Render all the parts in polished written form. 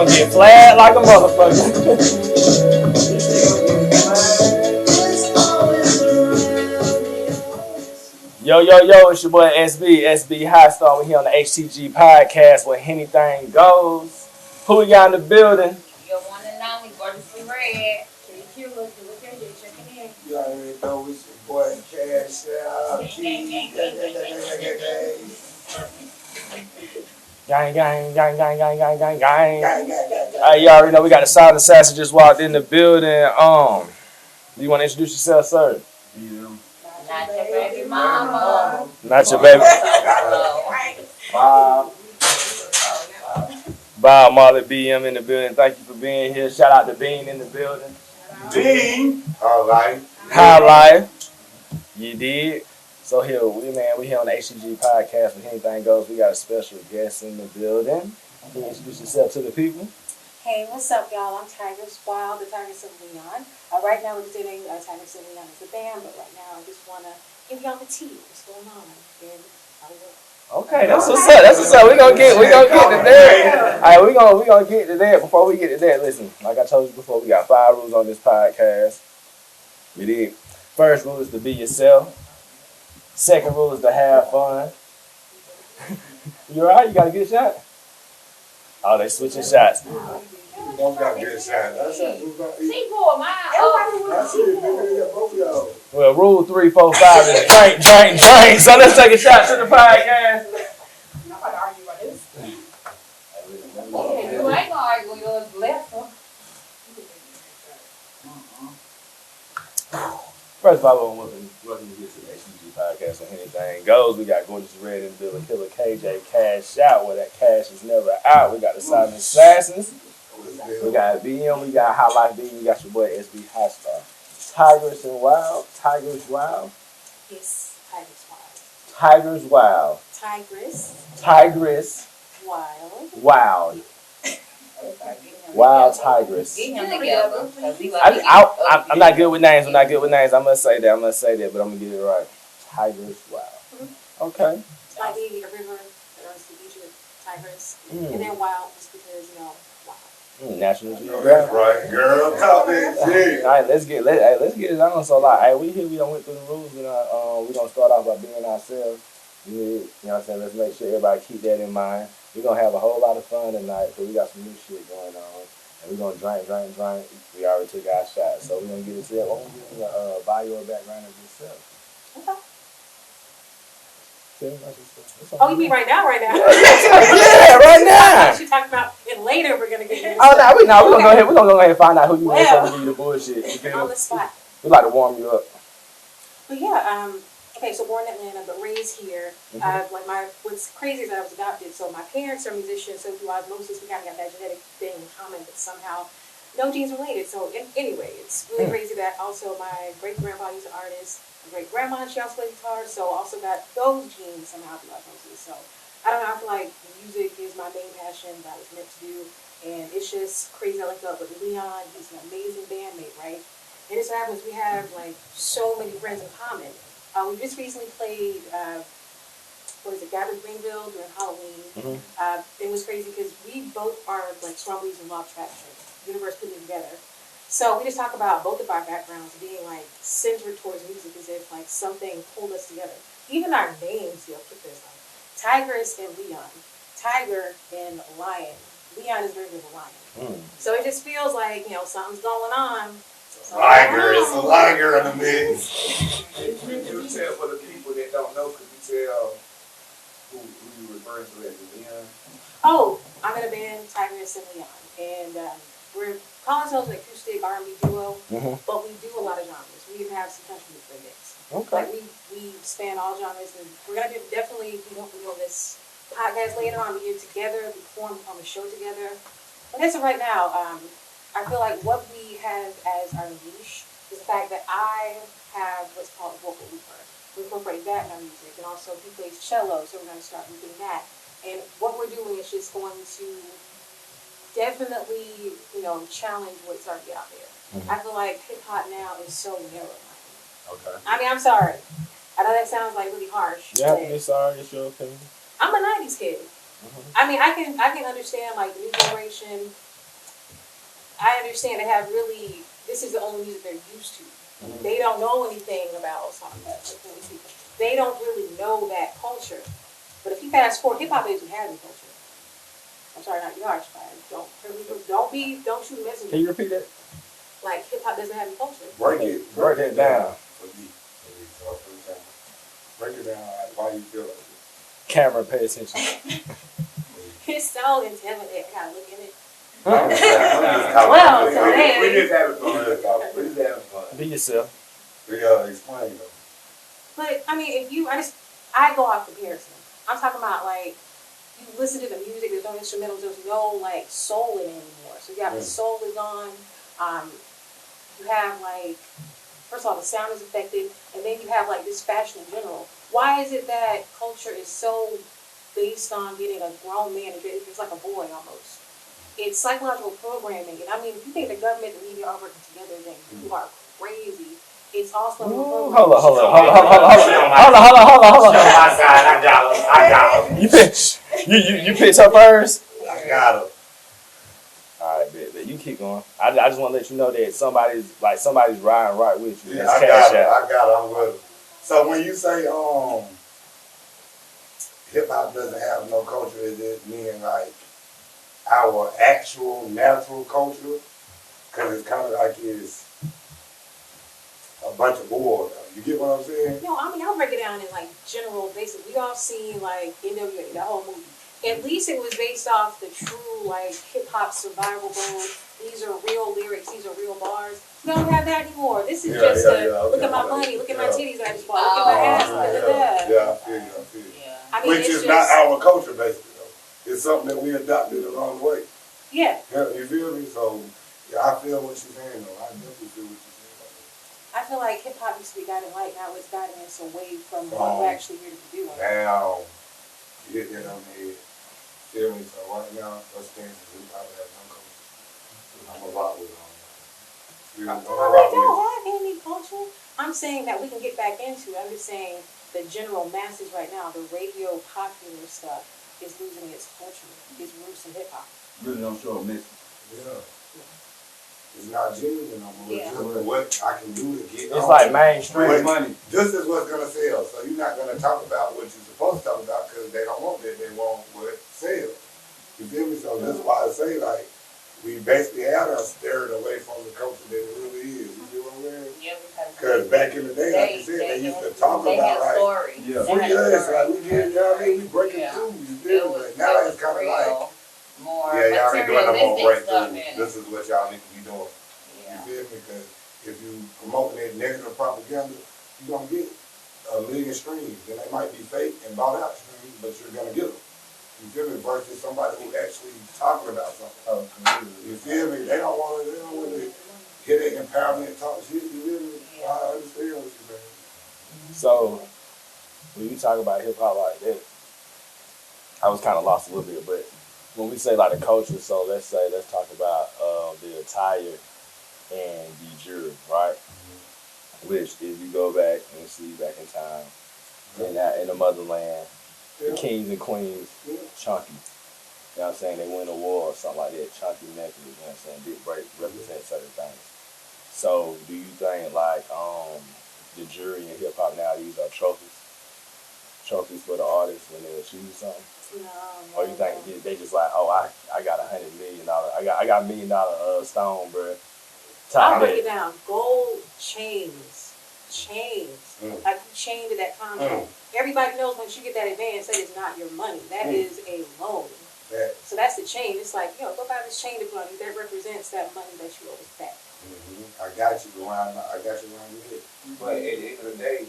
gonna get flat like a motherfucker. Yo, it's your boy SB High Star. We're here on the HTG podcast where anything goes. Who we got in the building? Your one and only, gorgeously red. KQ, look at you, checking in. You already know it's your boy Cash Out. Gang. You already know we got the silent assassin just walked in the building. You want to introduce yourself, sir? Yeah. Not your baby mama. Not your baby. Bob Marley BM in the building. Thank you for being here. Shout out to Bean in the building. Bean. All right. High life. You did. So here we here on the HTG podcast where anything goes. We got a special guest in the building. Can you introduce yourself to the people? Hey, what's up, y'all? I'm Tygris Wylde, the Tygris Wylde. Right now we're presenting Tygris Wylde as the band, but right now I just want to give y'all the tea. What's going on in Hollywood? Okay, that's what's up. We gonna get to that. All right, we gonna get to that. Before we get to that, listen. Like I told you before, we got 5 rules on this podcast. We did. First rule is to be yourself. Second rule is to have fun. You alright? You got a good shot? Oh, they switching shots. Both got good shots. C4, mine. Well, rule 3, 4, 5 is drink. So let's take a shot to the podcast. I'm not going to argue about this. You ain't going to argue with yours left one. First of all, welcome to the HTG podcast where anything goes. We got Gorgeous Red in the building, Killer KJ, Cash Out, where that cash is never out. We got the Silent Assassins. We got BM, we got High Life BM, we got your boy SB High Star. Tygris Wylde. Yes, Tygris Wylde. Tygris Wylde. Tygris Wylde. Wild Tygris. Get him together. I'm not good with names. I must say that, but I'm going to get it right. Tygris Wylde. Okay. It's like a river that runs through Egypt, Tigris. And then Wild just because, wild. National Geographic. That's right, girl. Talk that shit. All right, let's get it on. So, we here, we done went through the rules, and we're going to start off by being ourselves. You know what I'm saying? Let's make sure everybody keep that in mind. We're going to have a whole lot of fun tonight because we got some new shit going on. And we're going to drink. We already took our shot. So we're going to get into that. Why don't you give me a bio or background of yourself? Okay. Oh, you mean right now? Yeah, right now. She talked about it later. We're going to get into we're going to go ahead. We're going to go ahead and find out who you are so we give you the bullshit. On the spot. We like to warm you up. But yeah, okay, so born in Atlanta, but raised here. What's crazy is that I was adopted. So my parents are musicians, so through osmosis, we kind of got that genetic thing in common, but somehow no genes related. So anyway, it's really crazy that also my great-grandpa was an artist. My great-grandma, she also played guitar, so also got those genes somehow through osmosis. So I don't know, I feel like music is my main passion that I was meant to do, and it's just crazy. I linked up with Leon. He's an amazing bandmate, right? And it so happens we have like so many friends in common. We just recently played, Gabbard Greenville during Halloween. It was crazy because we both are like strong believers in law of attraction. The universe putting it together. So we just talk about both of our backgrounds being like centered towards music as if like something pulled us together. Even our names, put this like Tygris and Leon. Tiger and Lion. Leon is very much a lion. So it just feels like, something's going on. Liger, it's a liger in the mix. You tell for the people that don't know, could you tell who you referring to as Leon? Oh, I'm in a band, Tygris and Leon, and we're calling ourselves an acoustic R&B duo, but we do a lot of genres. We even have some country music mix. Okay. Like we span all genres, and we're gonna be on this podcast later on. We get together, we perform on the show together. But as of right now, I feel like what we have as our niche is the fact that I have what's called vocal reverb. We incorporate that in our music, and also he plays cello, so we're going to start doing that. And what we're doing is just going to definitely, challenge what's already out there. I feel like hip hop now is so narrow. Okay. I mean, I'm sorry. I know that sounds like really harsh. You have to be sorry. It's your opinion. I'm a '90s kid. I mean, I can understand like the new generation. I understand they have really, this is the only music they're used to. Mhm. They don't know anything about they don't really know that culture. But if you fast forward, hip hop doesn't have any culture. I'm sorry, not yours, but don't shoot a messenger. Can you repeat that? Like hip hop doesn't have any culture. Break it down. for me. Break it down. Like, why you feel like this? Camera, pay attention. It's so intimidating. I gotta look in it. I'm just talking. Well, We- so we- then- We just having we fun. just talking. We just having fun. Be yourself. We explain though. But I mean, I go off comparison. I'm talking about like you listen to the music. There's no instrumentals. There's no like soul in it anymore. So you have the soul is on. You have like first of all the sound is affected, and then you have like this fashion in general. Why is it that culture is so based on getting a grown man to get it's like a boy almost? It's psychological programming, and I mean, if you think the government and the media are working together, then you are crazy. It's also Ooh, hold on. My side, I got him. You pitch her first. I got him. All right, bet. You keep going. I just want to let you know that somebody's riding right with you. Yeah, That's I cash got it. out. I got it. I'm with him. So when you say hip hop doesn't have no culture, is it meaning like our actual natural culture? Because it's kind of like it's a bunch of bull. You get what I'm saying? No, I mean, I'll break it down in like general basic. We all seen like NWA, the whole movie. At least it was based off the true like hip hop survival mode. These are real lyrics. These are real bars. We don't have that anymore. This is just look at my money, look at my titties that I just bought, look at my ass, look at that. Yeah, I feel you. Yeah. I mean, Which it's is just, not our culture, basically, though. It's something that we adopted the wrong way. yeah. Yeah, you feel me? So, yeah, I feel what you're saying, though. I definitely feel what you're saying. I feel like hip hop used to be guiding light. Now it's guiding us away from what we're actually here to do. Now, you get that on the head. Feel me? So right now, let's stand we probably have no culture. I'm a rock with We don't have any culture. I'm saying that we can get back into it. I'm just saying the general masses right now, the radio popular stuff is losing its culture, its roots in hip hop. Really don't show a message. Yeah. It's not genuine no more. Yeah. It's just what I can do to get It's on. like mainstream. But money. This is what's going to sell. So you're not going to talk about what you're supposed to talk about because they don't want that. They want what sells. You feel me? So this is why I say, like, we basically have us steered away from the culture that it really is. You feel what I'm saying? Yeah, Because back in the day, like you said, they used to talk they about, had like, stories. Yeah. free us, like, we did, you know what I mean? We breaking Yeah. through, you feel me? But now it's kind of like, more yeah, y'all ain't doing no more materialistic stuff breakthrough. in it. This is what y'all need to be doing. You Yeah. feel me? Because if you promoting that negative propaganda, you're going to get a million streams. And they might be fake and bought out streams, but you're going to get them. You feel me? Versus somebody who actually talking about something. You feel me? They don't want to hear that empowerment talk shit. You feel me? I understand what you're saying. So when you talk about hip hop like that, I was kind of lost a little bit. But when we say like the culture, so let's talk about the attire and the jewelry, right? Which, if you go back and see back in time, in the motherland, the kings and queens, chunky. You know what I'm saying? They win a war or something like that. Chunky necklace, you know what I'm saying? Big break represent certain things. So do you think like the jury in hip hop now these are trophies? Trophies for the artists when they achieve something? No. Or you think they just like, oh, I got $100 million, I got $1 million stone, bro. I'll Top break it that. down. Gold chains. Like you chained to that contract. Everybody knows once you get that advance, that is not your money. That is a loan. Yeah. So that's the chain. It's like, go buy this chain to put on you. That represents that money that you owe us back. I got you around your head. But at the end of the day,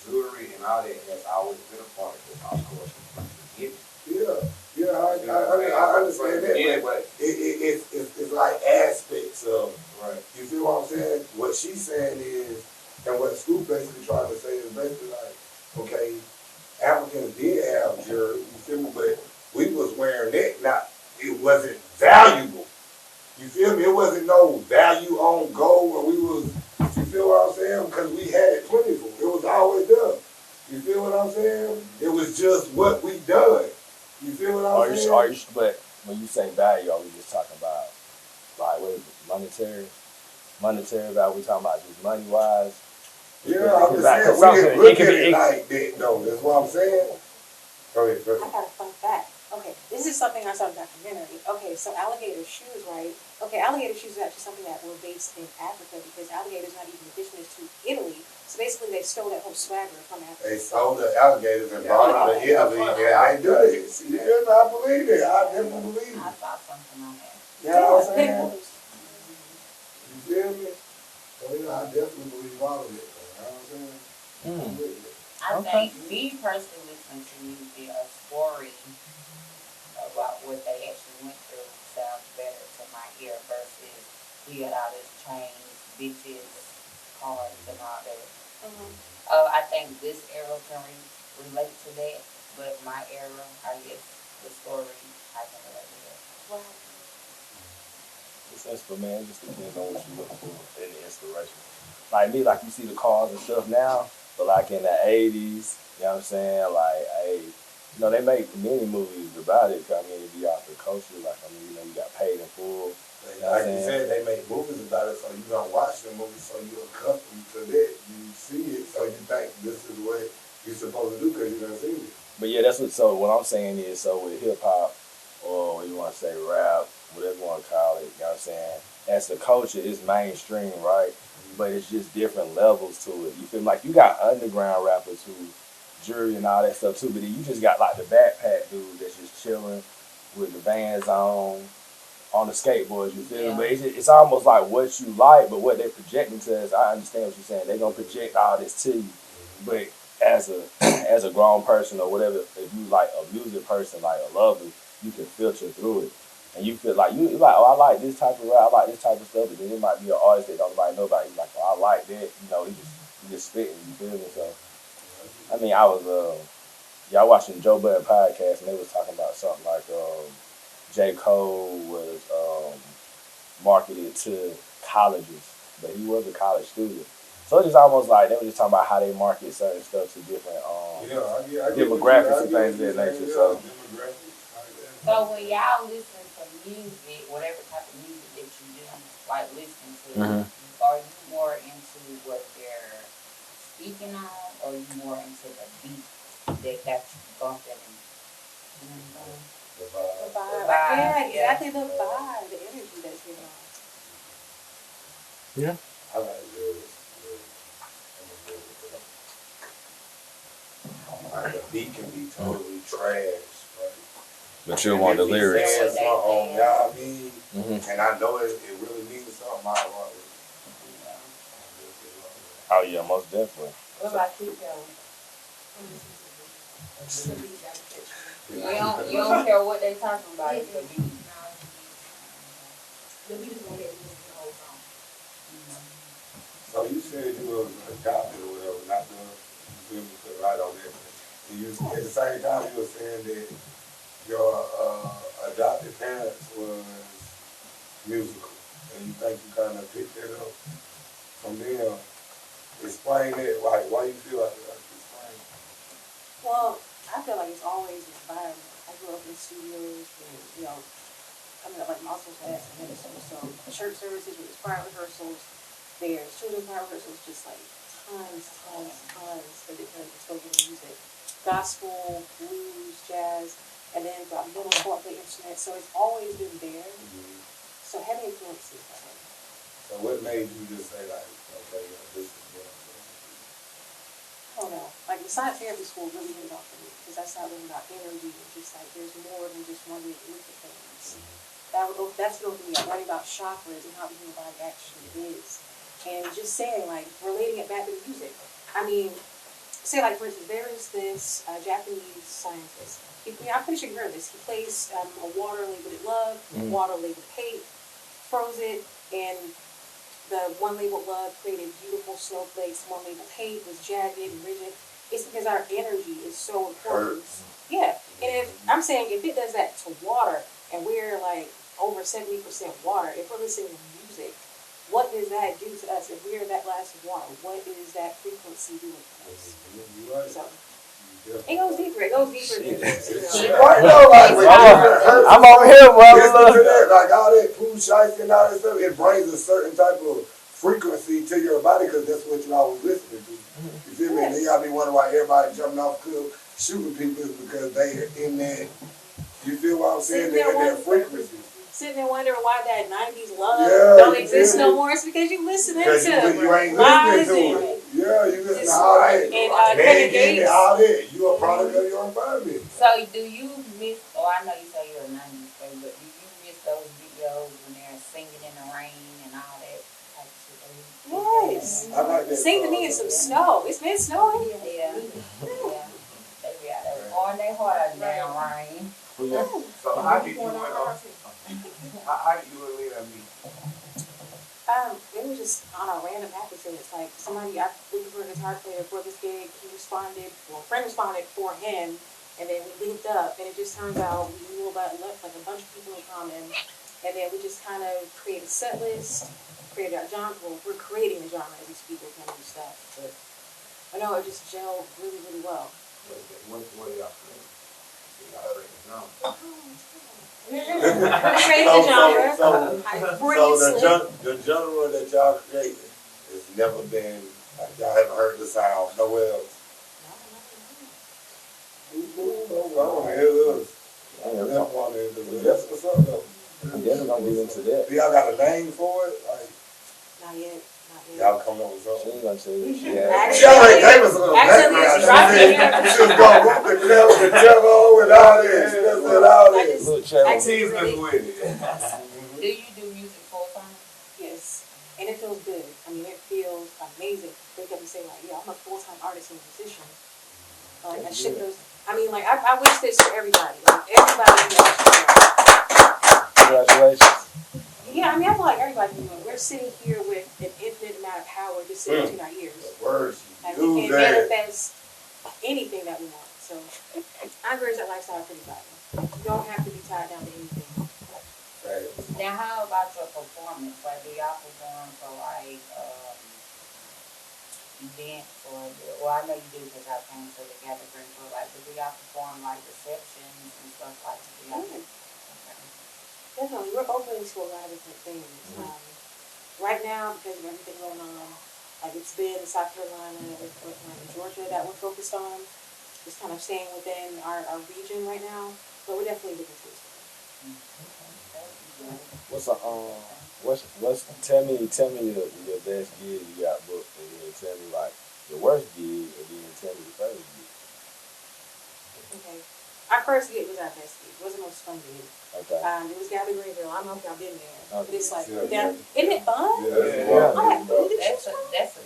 jewelry and all that has always been a part of our culture. Yeah, I understand that. Yeah, but but it's like aspects of, right. you feel what I'm saying? What she's saying is, and what Scoop basically trying to say is basically like, okay, Africans did have jewelry, you feel me? But we was wearing that, it wasn't valuable. You feel me? It wasn't no value on gold when we was, you feel what I'm saying? Because we had it plentiful. It was always there. You feel what I'm saying? It was just what we done. You feel what I'm saying? But when you say value, are we just talking about like what is it, monetary value. We talking about just money wise. Yeah, I'm just Like, saying, we something- didn't look it at could it be- like that, though. That's what I'm saying. Go ahead, go I ahead. got a fun fact. Okay, this is something I saw in a documentary. Okay, so alligator shoes, right? Okay, alligator shoes is actually something that were based in Africa because alligators not even indigenous to Italy. So basically, they stole that whole swagger from Africa. They sold the alligators and brought them to Italy, and they do this. Yeah, I believe it. I definitely believe I it. saw something on that. You know what I'm They saying? was. You feel me? So, yeah, I definitely believe all of it. You know what I'm saying? I'm with it. I Okay. think me personally listening to music, a story about what they actually went through sounds better to my ear versus we got all this chains, bitches, cars, and all that. I think this era can relate to that, but my era, I guess, the story, I can relate to that. Wow. It's inspirational, man. It just depends on what you look for in the inspiration. Like me, like you see the cars and stuff now, but like in the 80s, you know what I'm saying? Like, hey, you know, they make many movies about it. 'Cause, I mean, it be out the culture. Like, I mean, you know, you got Paid in Full. Like you said, they make movies about it, so you don't watch the movie, so you're accustomed to that. You see it, so you think this is what you're supposed to do because you done seen it. But yeah, that's what. So what I'm saying is, so with hip hop, or what you want to say rap, whatever you want to call it, you know what I'm saying? As the culture, it's mainstream, right? But it's just different levels to it. You feel me? Like you got underground rappers who jury and all that stuff too, but then you just got like the backpack dude that's just chilling with the Vans on the skateboards. You feel me? Yeah. But it's almost like what you like, but what they're projecting to us. I understand what you're saying. They're gonna project all this to you, but as a as a grown person or whatever, if you like a music person, like a lover, you can filter through it. And you feel like you like, oh, I like this type of rap, I like this type of stuff, but then it might be an artist that don't nobody know about. You like, oh, I like that, you know, he just spitting, you feel me? So I mean, I was y'all watching Joe Budden podcast and they was talking about something like J. Cole was marketed to colleges, but he was a college student. So it's just almost like they were just talking about how they market certain stuff to different I get demographics and things of that nature. So So when y'all listen to music, whatever type of music that you do, like listening to, are you more into what they're speaking on, or are you more into the beat that got you bumping? the The vibe. vibe. vibe, Yeah, yeah. exactly the vibe, the energy that's given off. I like lyrics. I'm a lyric. Like the beat can be totally trash, right? but you want the lyrics. Saying something, you know what I mean? Mm-hmm. And I know it really means something. I rock with it. Oh yeah, most definitely. What about you, Kelly? You don't care what they talking about, it's the beat. The beat is gonna get me the whole song. So you said you were adopted or whatever, not the you feel me, put right on that. And you at the same time you were saying that your adopted parents was musical, and you think you kind of picked that up from them. Explain that, like why you feel like that. Explain. Well, I feel like it's always an environment. I grew up in studios and, you know, coming up like my uncles had some ministers. So church services with choir rehearsals, there's children's choir rehearsals, just like tons of different exposure to music. Gospel, blues, jazz, and then throughout the middle school I play instruments. So it's always been there. So heavy influences. So what made you just say like, okay, this is what I'm doing? I don't know. Like the science therapy school really hit it off for me because I started learning about energy and just like there's more than just one way to look at things. That's what opened me up, learning about chakras and how the human body actually is. And just saying, like, relating it back to the music. I mean, say like for instance, there is this Japanese scientist. I'm pretty sure you heard this. He placed a water labeled love, water labeled hate, froze it, and the one labeled love created beautiful snowflakes. One labeled hate was jagged and rigid. It's because our energy is so important. Yeah, and if I'm saying if it does that to water, and we're like over 70% water, if we're listening to music, what does that do to us? If we're that glass of water, what is that frequency doing to us? You're right. So it goes deeper. It goes deeper than just, She right though, like when I'm over here, listen brother. to that, like all that poo shice and all that stuff, it brings a certain type of frequency to your body because that's what you always listening to. You feel me? And then y'all be wondering why everybody jumping off cliff shooting people is because they in that. You feel what I'm saying? They're in that frequency. Sitting there wondering why that 90s love Yeah, don't you exist feel no me? more. It's because you listening Because to you ain't lies listening to and it. Yeah, you listen to Just- all that. and, Man, Kevin getting Gates. all that. You a product of your environment. So do you miss, I know you say you're a 90s baby, but do you miss those videos when they're singing in the rain and all that type of shit? yes. I like that. Sing to me in some snow. It's been snowing. Yeah. Yeah. They be out there pouring their heart out in the damn rain. So how do you do it? How do you do it, Lena? It was just on a random happenstance. Like somebody, I looking for a guitar player for this gig. He responded, well, a friend responded for him, and then we linked up. And it just turns out we knew about like a bunch of people in common, and then we just kind of created a set list, created our genre. Well, we're creating a genre as we speak with kind of new stuff. But I know it just gelled really, really well. What are y'all playing? Create the genre. The genre that y'all created has never been, like, y'all haven't heard the sound nowhere else. That's what's up though. I'm definitely gonna get into that. Do y'all got a name for it? Like, Not yet. y'all come up with She something? ain't gonna tell you. She She already gave us a little background. She was going with the cello and all that. She just said all that. Little cello. Tease us with it. Do you do music full time? Yes, and it feels good. I mean, it feels amazing. Wake up and say like, yeah, I'm a full-time artist and musician. Like, that shit goes. I mean, like, I wish this for everybody. Like, everybody knows. Congratulations. Yeah, I mean, I feel like everybody can do it. We're sitting here with an infinite amount of power just sitting between our ears. Words. Like, we can manifest anything that we want. So, I encourage that lifestyle for everybody. You don't have to be tied down to anything. Right. Now, how about your performance? Like, do y'all perform for like events or? Well, I know you do because I came to the gathering. But like, do y'all perform like receptions and stuff like that? Yeah. Definitely, we're open to a lot of different things. Right now, because of everything going on, like it's been South Carolina, and Georgia that we're focused on. Just kind of staying within our region right now, but we're definitely looking to expand. Tell me your best gig you got booked, and then tell me like your worst gig, and then tell me your favorite gig. Okay. Our first gig was our best gig. It was the most fun gig. Okay. It was Gabby Greenville. I don't know if y'all been there. Okay. But it's like, Yeah. isn't it fun? Yeah. I like food. That's a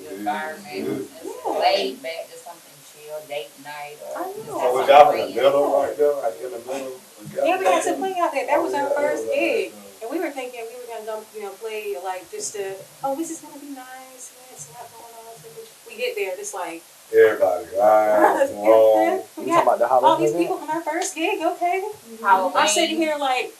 good environment. It's laid back, just something chill, date night or. I know. So was y'all in the middle right there? Like in the middle? Yeah, we had to play out there. That was our first gig. And we were thinking we were gonna play like just to, this is gonna be nice, it's a lot going on. So we get there, it's like Everybody, right, wrong. You talking about the all Halloween these event? people on our first gig, okay. Halloween. I'm sitting here like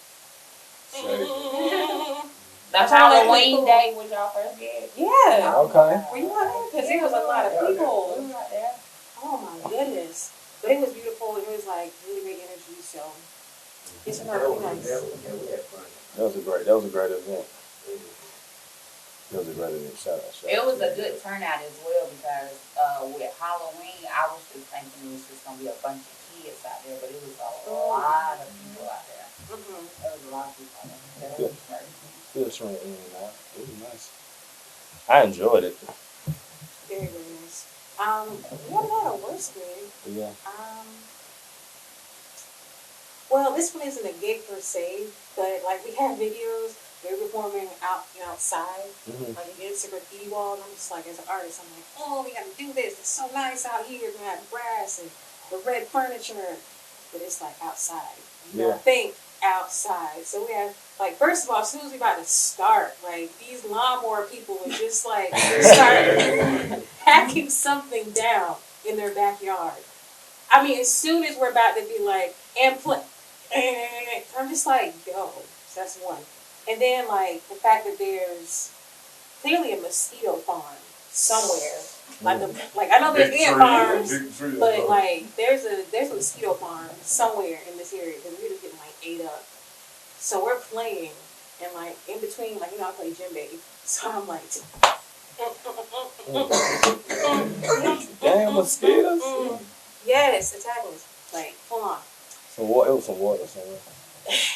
The Halloween day was y'all first gig? yeah. Okay. Were you out there? Because it was a lot of people. We were out there. Oh my goodness. But it was beautiful. It was like really great energy. So it's not really nice. That was a great event. It was a great event. Shout out. It was a good turnout as well because with Halloween, I was just thinking it was just gonna be a bunch of kids out there, but it was a lot of people out there. There was a lot of people out there. That was great. Filtering in and out. It was nice. I enjoyed it. Very, very nice. We haven't had a worse gig. Yeah. Well, this one isn't a gig per se, but like we have videos. They're performing outside, like against a graffiti wall, and I'm just like, as an artist, I'm like, oh, we gotta do this. It's so nice out here. We have grass and the red furniture, but it's like outside. You gotta think outside. So we have like, first of all, as soon as we about to start, like these lawnmower people would just like start hacking something down in their backyard. I mean, as soon as we're about to be like, and play, I'm just like, yo, so that's one. And then, like, the fact that there's clearly a mosquito farm somewhere Like I know there's ant farms, Big but like there's a mosquito farm somewhere in this area because we're just getting like ate up. So we're playing, and like in between, like I play djembe, so I'm like, Damn mosquitoes. yes, attacking us, like full on. So what? It was some water somewhere.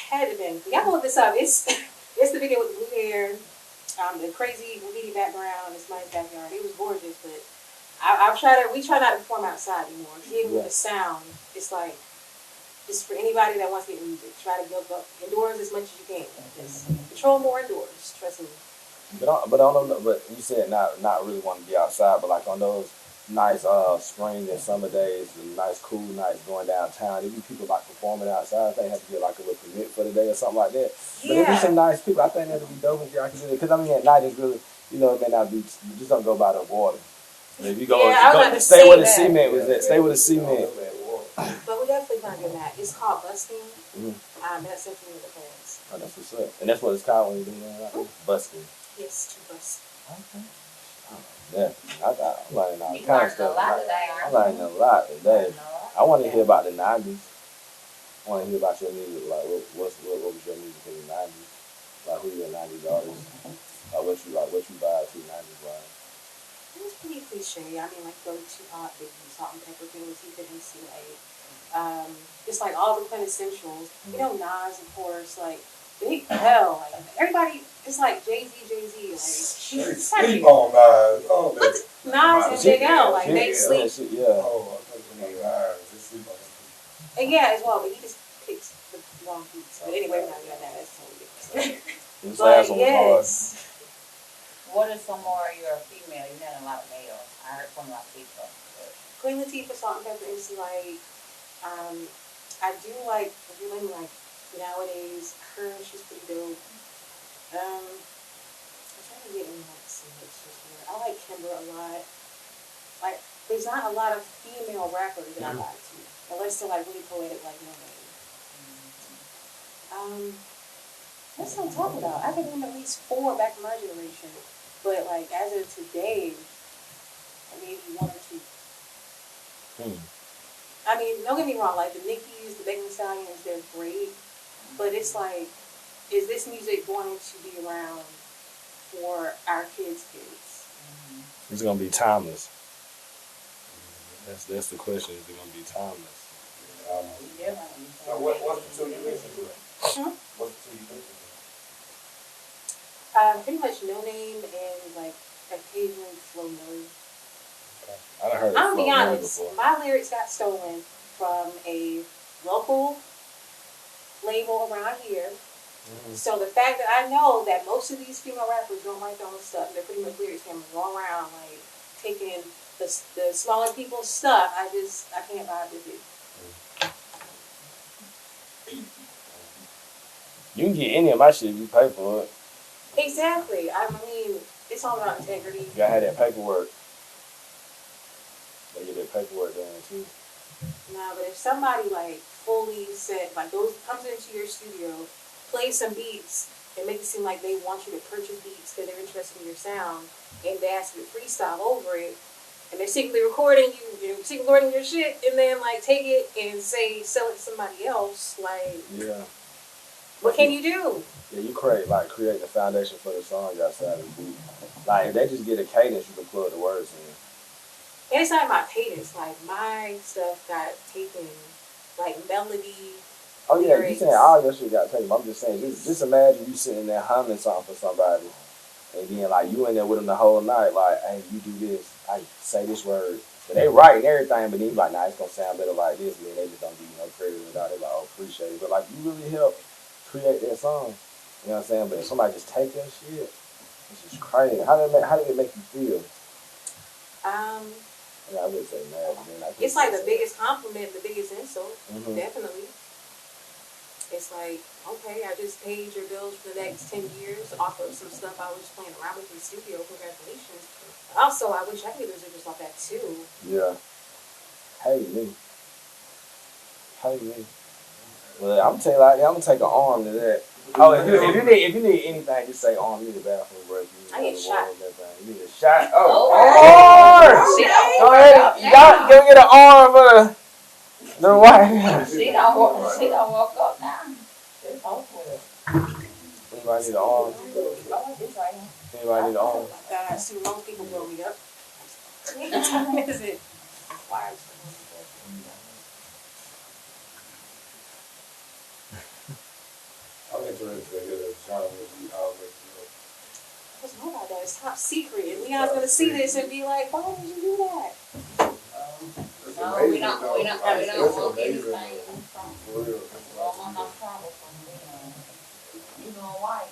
Had to been. Y'all can look this up. It's the video with the blue hair, the crazy graffiti background. It's nice backyard. It was gorgeous, but we try not to perform outside anymore. Even with the sound, it's like just for anybody that wants to get music, try to go indoors as much as you can. Just control more indoors. Trust me. But you said not really want to be outside, but like on those nice spring and summer days, the nice cool nights going downtown, there be people like performing outside. They have to get like a little permit for the day or something like that. But if there's some nice people, I think that'd be dope if y'all can do it. Because I mean, at night it's really, it may not be. You just don't go by the water. And if you go, stay where the cement was at. Stay with the cement. But we definitely gonna do that. It's called busking. That's Symphony of the Past. Oh, that's what's up. And that's what it's called when you do that, right? Busking. Yes, to bust. Okay. Yeah, I'm learning all You kinds of learned a stuff. lot today, I'm learning a lot today. I want to hear about the 90s. I want to hear about your music. Like, what was your music in the 90s? Like, who your 90s artists? What you vibe to 90s wise? It was pretty cliche. I mean, like, go Tupac, Biggie, Salt and Pepper, Quincy, NCA. It's like all the quintessentials. Nas, of course, like, Big L. Like, everybody, it's like Jay-Z. Like, sleep on Nas. Oh, Nas and Big L, like, they sleep. Yeah. Oh, I thought you meant Nas. Just sleep on him. And yeah, as well, but he just picks the wrong beats. But anyway, we're not doing that. That's totally different. This But last one was hard. yes. What are some more of your female? You had a lot of males. I heard from a lot of people. Queen Latifah, Salt and Pepper, MC Light. I do like, really like, nowadays, her, she's pretty dope. I'm trying to get in like some mixtures here. I like Kimber a lot. Like, there's not a lot of female rappers that I like to, unless they're like really poetic, like No Name. What's I'm talking about? I can name at least 4 back in my generation, but like as of today, maybe 1 or 2. I mean, don't get me wrong, like the Nickies, the Megan Thee Stallions, they're great, but it's like, is this music going to be around for our kids' kids? It's gonna be timeless. That's the question. Is it gonna be timeless? So what's the 2 you listen to? What's the 2 you listen to? Pretty much No Name and like occasionally Flo Milli. I done heard I'm of gonna be Flo Milli honest, before. my lyrics got stolen from a local label around here. So the fact that I know that most of these female rappers don't write their own stuff, they're pretty much lyrics can go around like taking the smaller people's stuff. I can't vibe with it. You can get any of my shit if you pay for it. Exactly. I mean, it's all about integrity. You gotta have that paperwork. They get that paperwork done too. Nah, but if somebody like fully said, like comes into your studio, plays some beats, and make it seem like they want you to purchase beats because they're interested in your sound, and they ask you to freestyle over it, and they're secretly recording secretly recording your shit, and then like take it and sell it to somebody else, like Yeah. what can you do? Yeah, you create the foundation for the song outside of the beat. Like if they just get a cadence, you can plug the words in. And it's not my cadence, like my stuff got taken, like melody. Oh yeah, you lyrics. saying all your shit got taken. I'm just saying, just imagine you sitting there humming something for somebody, and then like you in there with them the whole night, like, hey, you do this, I say this word. But they writing everything, but then you like, nah, it's gonna sound better like this, and then they just don't give you no credit without it. Like, oh, appreciate it. But like, you really helped create that song. You know what I'm saying? But if somebody just take that shit, it's just crazy. How did it make you feel? Yeah, I would say mad. It's like the biggest compliment, the biggest insult, Mm-hmm. definitely. It's like, okay, I just paid your bills for the next 10 years off of some stuff I was playing around with in the studio. Congratulations. Also, I wish I could get residuals off that too. Yeah. Hey me. Well, I'm gonna tell you, like, I'm gonna take an arm to that. Oh, if you need anything, just say arm. You need a bathroom break. I need a shot. You need a shot. Oh, Oh. arm! Go ahead. Y'all can get an arm for the wife. She don't walk up now. It's over with. Anybody need an arm? Oh, this right here. Anybody need an arm? Oh my God, see, most people blow me up. What time is it? Why? I'm interested to hear that genre you always do. I don't know about that. It's top secret. And Leon's gonna see this and be like, "Why did you do that?" It's No, amazing, we don't though. want It's anything amazing, from, for real. we don't want no trouble from them. You know why?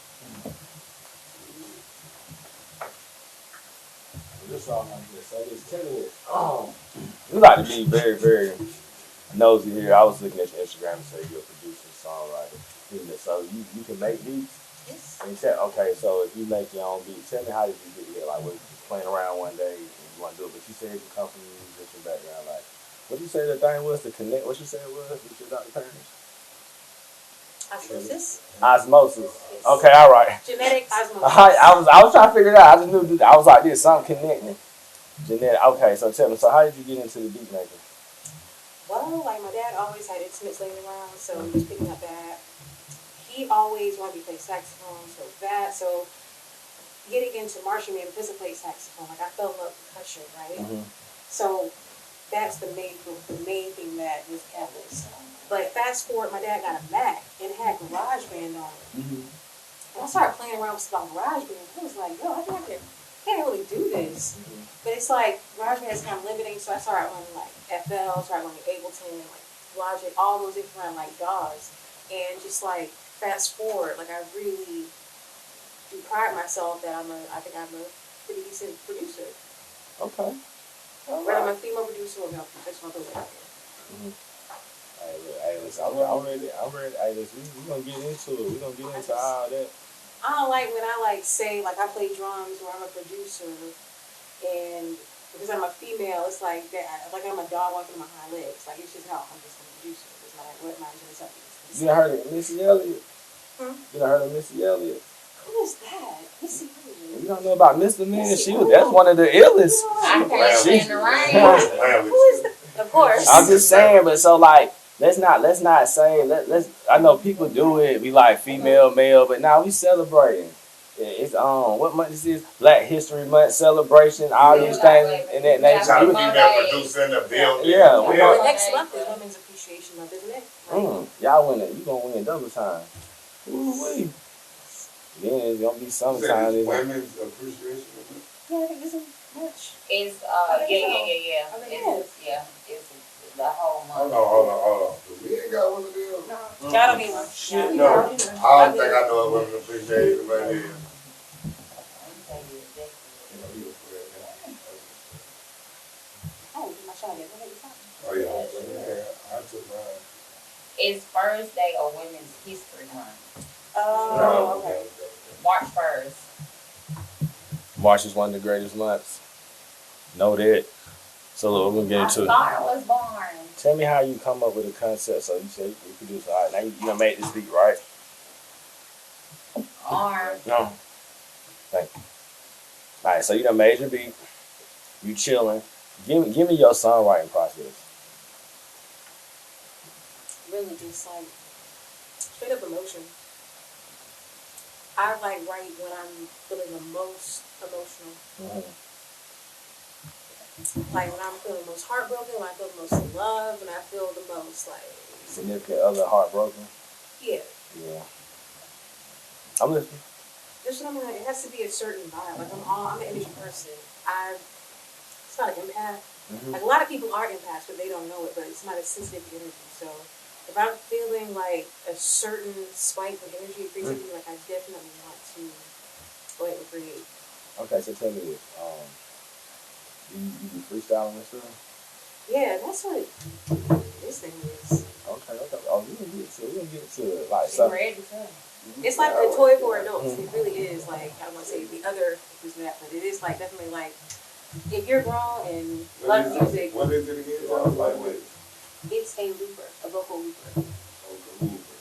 This song like this. So just tell me this. You like to be very, very nosy here. I was looking at your Instagram and say you're a producer, songwriter. So you can make beats? Yes. And okay, so if you make your own beats, tell me how did you get here? Like, was you playing around one day and you want to do it? But you said you come from a musician background. Like, what you say the thing was to connect? What you said it was with your Dr. Parents? Osmosis. Osmosis. Yes. Okay, all right. Genetic osmosis. I was trying to figure it out. I just knew I was like, there's something connecting. Genetic. Okay, so tell me. So how did you get into the beat making? Well, like my dad always had instruments laying around, so just picking up that. He always wanted me to play saxophone, so getting into marching band because I played saxophone, like I fell in love with percussion, right? Mm-hmm. So that's the main thing that was catalyst. But fast forward, my dad got a Mac and it had GarageBand on it. Mm-hmm. And I started playing around with stuff on GarageBand. I was like, yo, I think I can't really do this. Mm-hmm. But it's like GarageBand is kind of limiting, so I started learning like FL, started learning Ableton, like Logic, all those different like DAWs, and just like fast forward, like I really do pride myself that I think I'm a pretty decent producer. Okay. Whether I'm a female producer or male producer, I'll throw it out there. Hey, listen, I'm ready. Hey, listen, we're gonna get into it. We're gonna get into all that. I don't like when I like say like I play drums or I'm a producer, and because I'm a female, it's like that. Like I'm a dog walking on my hind legs. Like it's just how I'm just a producer. It's not what my something. You done heard of Missy Elliott? You done heard of Missy Elliott? Who is that? Missy Elliott. You don't know about Mr. Man? That's one of the illest. I can't stand the rain. Who is that? Of course. I'm just saying, but so like, let's not say let's. I know people do it. We like female, male, but now we celebrating. It's what month this is? Black History Month celebration. All these things in that nature. Trying to be that producer in the building. Yeah. Well, next month is Women's Appreciation Month, isn't it? Y'all win it. You gonna win double time. Ooh-wee. Then it's gonna be summertime. Women's Appreciation. Yeah, I think this is March. It's yeah. It's the whole month. Hold on. We ain't got one of them. No. Y'all don't need one. Shit, no. I don't think I know what Women's Appreciation right here. Oh, my shot yet. What are you talking? Oh yeah, I took mine. It's first day of Women's History Month. Oh, okay. March 1st. March is one of the greatest months. Know that. So look, we're gonna get into it. I was born. Tell me how you come up with a concept. So you say you produce. All right, now you gonna make this beat, right? No. Thank you. All right, so you done made your beat. You chilling. Give me your songwriting process. Really just like straight up emotion. I like write when I'm feeling the most emotional. Mm-hmm. Like when I'm feeling most heartbroken, when I feel the most in love, when I feel the most like Significant other heartbroken. yeah. Yeah. I'm listening. Just what I'm like, it has to be a certain vibe. Like I'm an energy person. It's not an empath. Mm-hmm. Like a lot of people are empaths, but they don't know it. But it's not a sensitive energy. So if I'm feeling like a certain spike of energy, creativity, like I definitely want to go ahead and create. Okay, so tell me this. You be freestyling and stuff? Yeah, that's what this thing is. Okay. Oh, we're gonna get to it. Like, She ready too. It's like a toy for adults. It really is. Like I don't want to say the other is that, but it is like definitely like if you're grown and love music. What is it again? Sounds like what? It's a looper, a vocal looper. Vocal looper.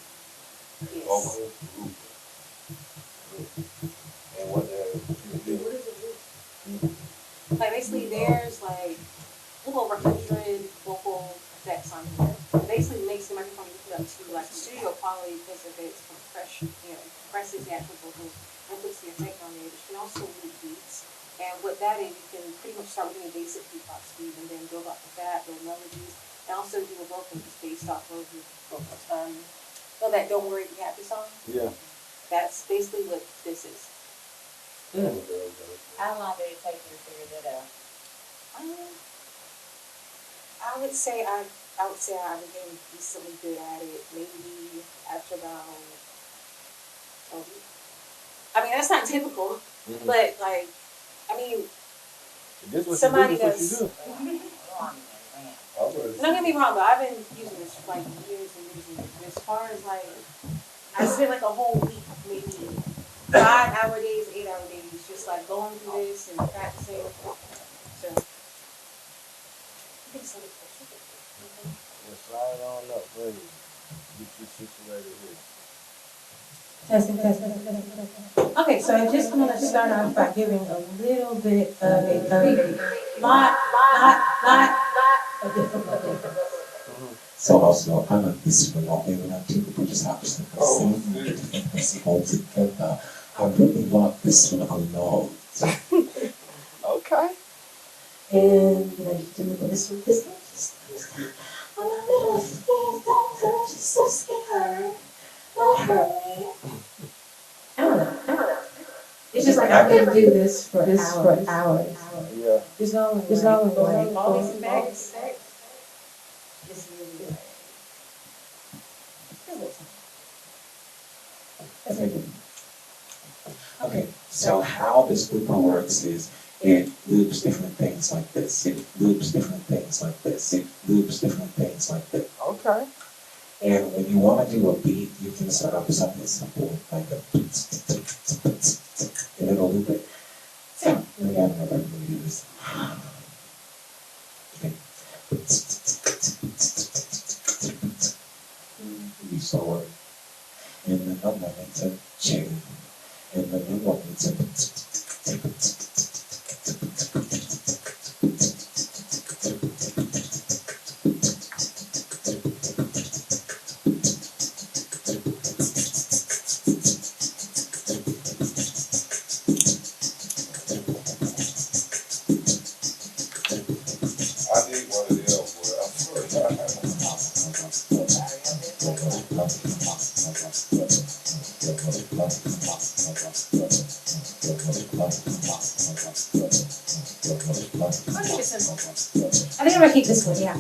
Yes. Vocal looper. effects on here. It basically makes the microphone look up to like studio quality because of its compression, compresses the actual vocals and puts the effect on there. But you can also loop beats. And what that is, you can pretty much start with a basic beatbox speed and then build off of that, build melodies, and also do a vocal just based off of the vocals. So that Don't Worry Be Happy song, Yeah. that's basically what this is. How long did it take you to figure that out? I would say I became decently good at it maybe after about a week. I mean, that's not typical, but like, I mean, This what somebody you do. This does. what you do. Don't get me wrong, though. I've been using this for like years and years and years. And as far as like, I spent like a whole week, maybe 5-hour days, 8-hour days, just like going through this and practicing. So, I think so. Well, slide on up, please. Get you situated here. Testing. Okay, so I just want to start off by giving a little bit of a lot of different. So also, I like this one all when I do the just opposite the same as all together. I really like this one a lot. Okay. And you know, you do this with this one. I'm a little scared, I'm just so scared. Don't hurt me. I don't know. It's just like I can do this for hours. Yeah. There's no way. Always in back. It's really good. Okay, so how this looper works is it loops different things like this. It loops different things like this. It loops different things like this. Okay. And when you want to do a beat, you can start off with something simple like a and it'll loop it. So we got another use. You saw it. And then I'm going to change. And then I'm going I need one of them, boy. I'm sorry. I think I'm gonna keep this one, yeah.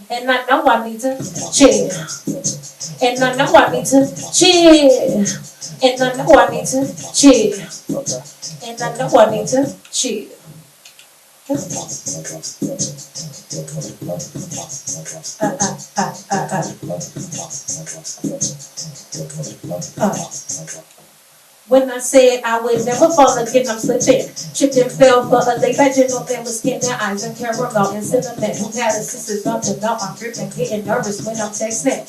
And I know I need to chill. And I know I need to chill. And I know I need to chill. And I know I need to chill. When I said I would never fall again, I'm slipping. Tripped and fell for a late vaginal thin with skin and eyes and caramel and cinnamon. Who had a sister's up to melt? I'm dripping, getting nervous when I'm texting.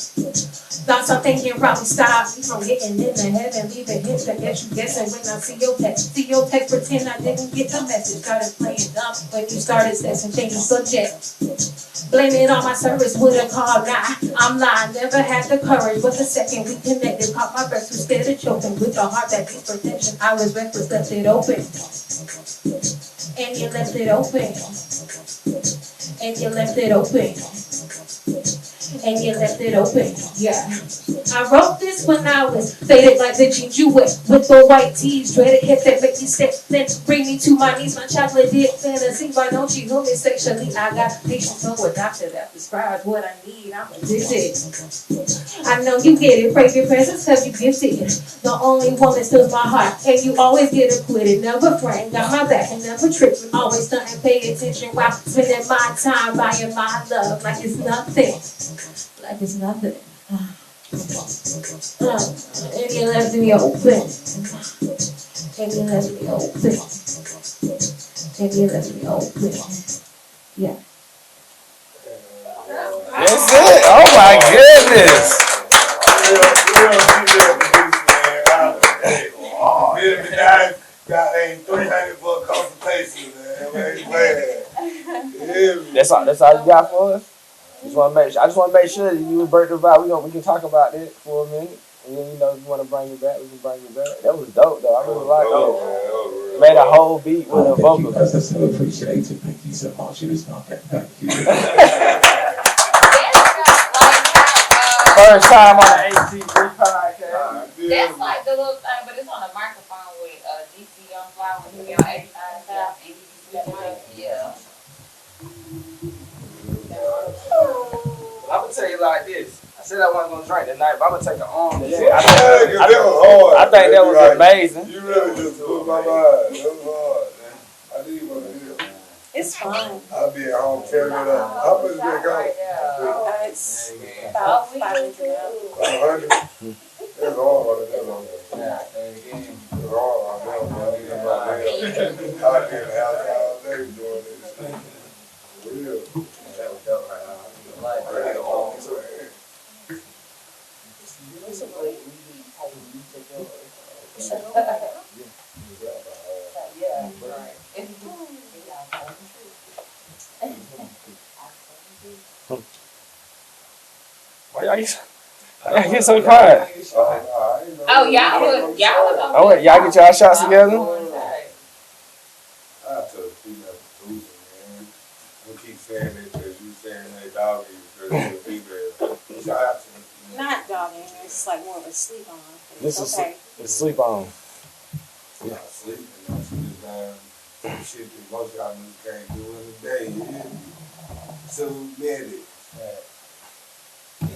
Thoughts I'm thinking probably stop me from getting in the heaven, leaving hints that get you guessing when I see your text. See your text, pretend I didn't get the message. Started playing dumb when you started sexing, changing subject. Blame it on my service, would've called now. I'm lying, never had the courage. But the second we connected, caught my breath, instead of choking with a heart that needs protection. I was reckless, left it open. And you left it open. And you left it open. And you left it open, yeah. I wrote this when I was faded like the jeans you wear with the white tees, dreaded hip that make me step, then bring me to my knees. My chocolate dip fantasy, why don't you know me sexually? I got patience for a doctor that prescribes what I need. I'm addicted. I know you get it, praise your presence cause you gifted. The only one that fills my heart, and you always get acquitted. Never friend, got my back and never tripping. Always stunting, pay attention while spending my time buying my love like it's nothing. Like it's nothing. And you left me open. And you left me open. And you left me open. Yeah. That's it. Oh my goodness. Got a 300 for a consultation, man. Man. That's all you got for us? I just want to make sure that you was Bert the Vibe. We can talk about that for a minute. And then, if you want to bring it back, we can bring it back. That was dope, though. I really like that. Made a whole beat with a vocal. Because I so appreciate it. Thank you so much. It was not that. Thank you. First time on the HTG podcast. That's like the little thing, but it's on a microphone with DC Young Fly when he be on 85 South and yeah. I'm gonna tell you like this. I said I wasn't gonna drink tonight, but I'm gonna take an arm. I think that was amazing. You really just blew my mind. That was hard, man. I need one of them. It's fun. I'll be at home tearing it up. How much did it go? It's about 500 now. 500? That's all right there. That's all right there. I did a house all day doing this. For real. That was dope right now. Like, Yeah, right. why y'all get so quiet? Oh, y'all was Oh, wait, y'all get y'all shots together? I told the female producer, man. We keep saying it because you saying that dog is the female. Shout out to the female. Not dogging, it's like more of a sleep on. This is okay. it's sleep on. Yeah. Sleeping, shit that most y'all niggas can't do in a day. You hear me? So medic.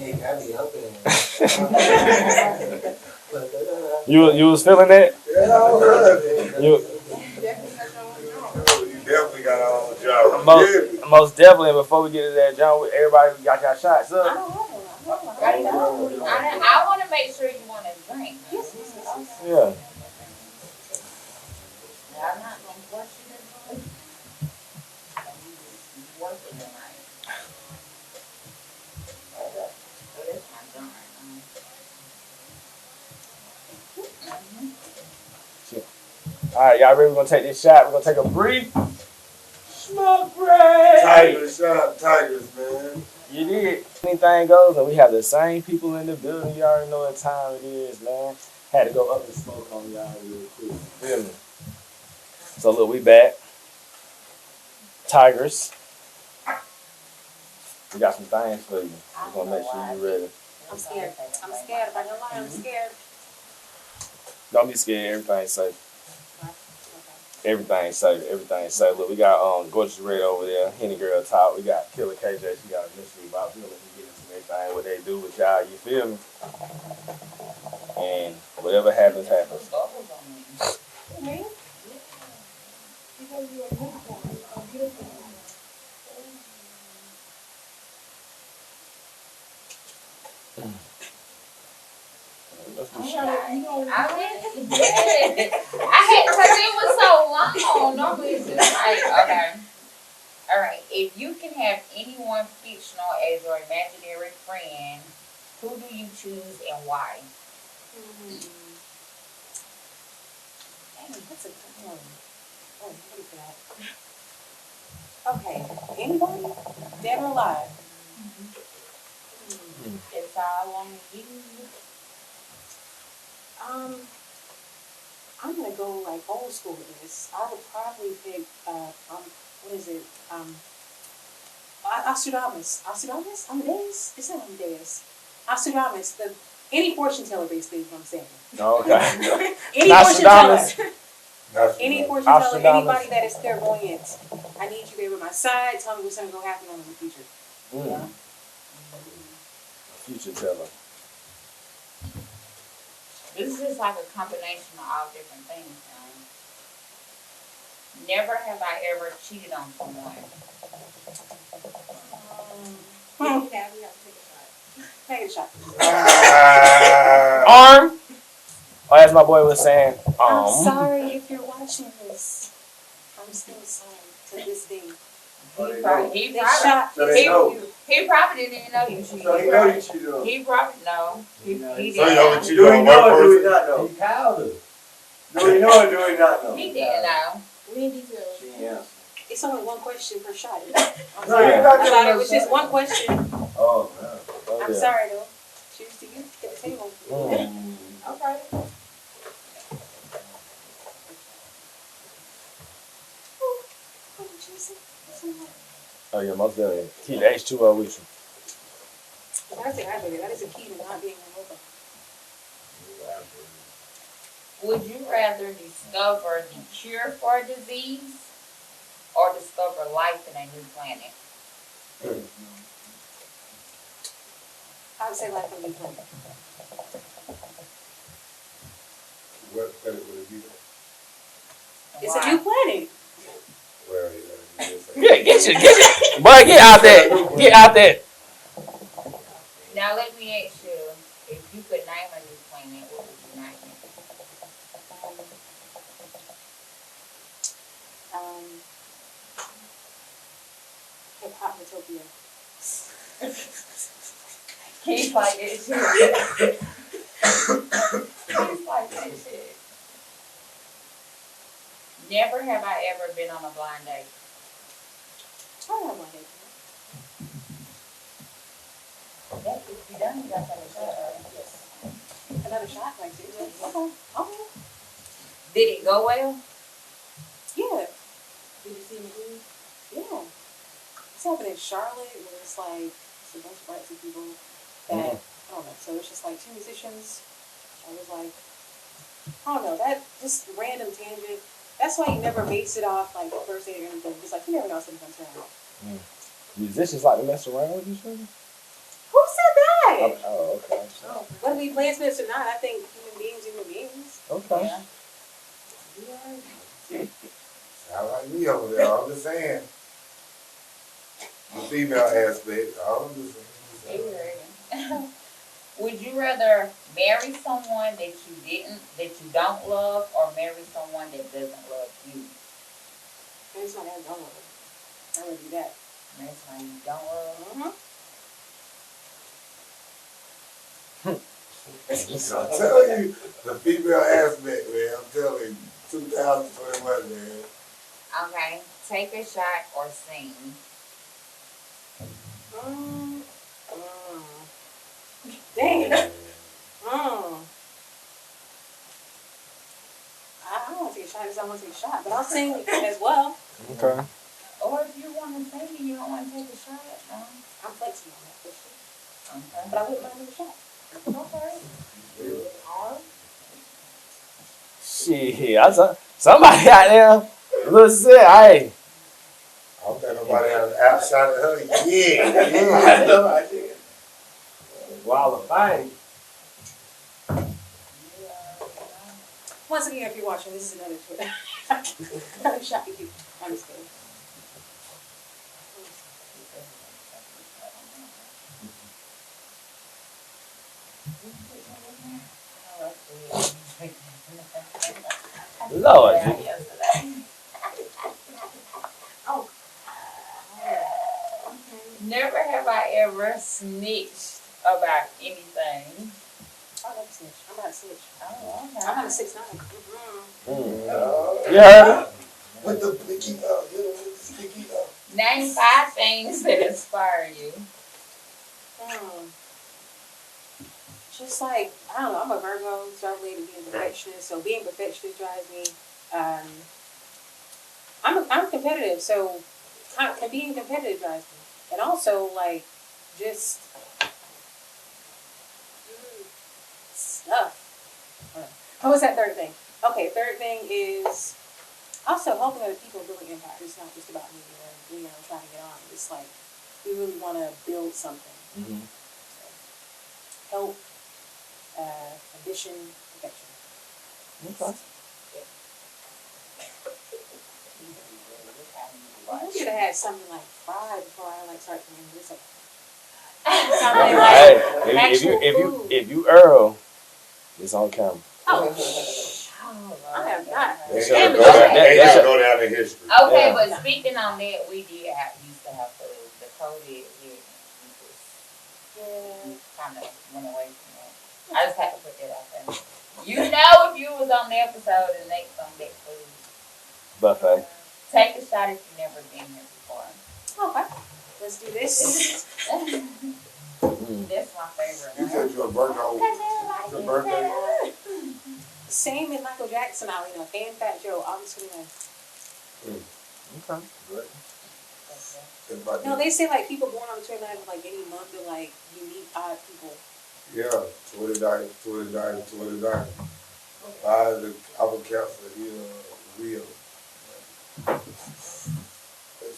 Yeah, got me open. You was feeling that? Yeah, I heard it. You You definitely got all the job. most definitely. Before we get to that, John, everybody got y'all shots I up. don't have one. I want to make sure you want to drink. Yes. Yeah. I'm not going to force you to drink. You working tonight. So that's my gun. All right, y'all ready? We're gonna take this shot. We're gonna take a brief smoke break. Tigers, shout out Tigers, man. You did. Anything goes, and we have the same people in the building. You already know what time it is, man. Had to go up and smoke on y'all real quick. Feel me? So look, we back. Tigers. We got some things for you. We're gonna make sure you're ready. I'm scared. I'm scared. If I don't lie, I'm scared. Don't be scared. Everything's safe. Everything's safe. Everything's safe. Look, we got Gorgeous Red over there. Henny Girl Top. We got Killer KJ. She got a mystery box. We're gonna let you get into everything, what they do with y'all. You feel me? And whatever happens, happens. Me? I had, because it was so long. Normally it's just like, okay. All right. If you can have anyone fictional as your imaginary friend, who do you choose and why? Dang, that's a good one. Oh, what is that? Okay, anybody? Dead or alive? It's all on you. I'm gonna go like old school with this. I would probably pick, what is it? Nostradamus. Nostradamus? Amadeus? It's not Amadeus. Nostradamus. Any fortune teller, basically, is what I'm saying. Okay. Any fortune Nostradamus. teller. Any fortune teller, Nostradamus. anybody that is clairvoyant. I need you to be by my side. Tell me what's gonna go happen in the future. Mm. Future teller. This is just like a combination of all different things. Never have I ever cheated on someone. Take a shot. Arm. Oh, as my boy was saying. I'm sorry if you're watching this. I'm still sorry to this day. He probably So they know. he probably didn't even know you cheated. So he know you cheated on. He probably no. He So you didn't. know what you do on one person? He called her. Do we know or do we not know? He didn't know. We in detail. She answered. It's only one question per shot. I'm No, sorry. you're not I giving thought it no was just shot. one question. Oh, man. Oh, I'm yeah. sorry though. Choose to use at the table. Okay. Oh, juicy. Oh, yeah, most definitely. Keep the H2O with you. That's the hydrated. That is a key to not being hungover. Would you rather discover the cure for a disease or discover life in a new planet? I would say life on the planet. What planet would it be? It's Why? a new planet. Well, Boy, get out there. Get out there. Now let me ask you, if you could name a new planet, what would you name it? Hip hop utopia. Keith like that shit. Keith like that shit. Never have I ever been on a blind date. I don't know what they That if you done, you got to have a shot. do. Another shot, like seriously? Okay. Okay. Did it go well? Yeah. Did you see me do? Yeah. It's happened in Charlotte where it's like it's a bunch of artsy people that I don't know. So it's just like two musicians. I was like, I don't know, that just random tangent. That's why you never base it off like the first date or anything. It's like you never know what's gonna come around. Musicians like to mess around with you, sure? Who said that? Oh, okay. Oh, whether we plansmiths or not, I think human beings. Okay. Yeah. sound like me over there. I'm just saying. The female aspect. I'm just saying. Would you rather marry someone that you don't love, or marry someone that doesn't love you? Maybe somebody else don't love it. I would do that. Marry someone you don't love. I'm telling you, the female aspect, man. I'm telling you, 2021, man. Okay, take a shot or sing. Dang. I don't want to take a shot because I want to take a shot, but I'll sing as well. Okay. Or if you want to sing and you don't want to take a shot, no. I'm flexible on that question. Okay. But I wouldn't mind taking a shot. Okay. Alright. Shit, somebody out there. Listen, hey. I don't think nobody else outshot her. Yeah. Wild thing. Once again, if you're watching, this is another Twitter. Another shot with you. I'm just kidding. Lord. Oh. Never have I ever snitched about anything. I love snitch. I'm not a snitch. Oh, okay. I'm not a 6'9". You heard it? With the blicky up, you know, with the sticky up. Name 5 things that inspire you. Just like, I don't know, I'm a Virgo, so I'm related to being perfectionist. So being perfectionist drives me. I'm competitive, so being competitive drives me. And also, like, just stuff. What was that third thing? Okay, third thing is also helping other people building impact. It's not just about me or trying to get on. It's like we really want to build something. Mm-hmm. So, help, ambition, perfection. Okay. I should have had something like fried before I like start doing this. Like, Something like if you Earl, it's on camera. oh, I have not. They That's should your- go down in history. Okay, Yeah. but speaking on that, we used to have the COVID here. Yeah. Kind of went away from that. I just had to put that out there. You know, if you was on the episode and they come back food. Buffet. Take a shot if you've never been here before. Okay. Let's do this. That's my favorite You one. said your birthday. Same as Michael Jackson, Alina. Fan Fat Joe, August 29th. Okay. Great. No, they say like people born on the 29th of like any month are like unique, odd people. Yeah, 29. Our cancer here real. That's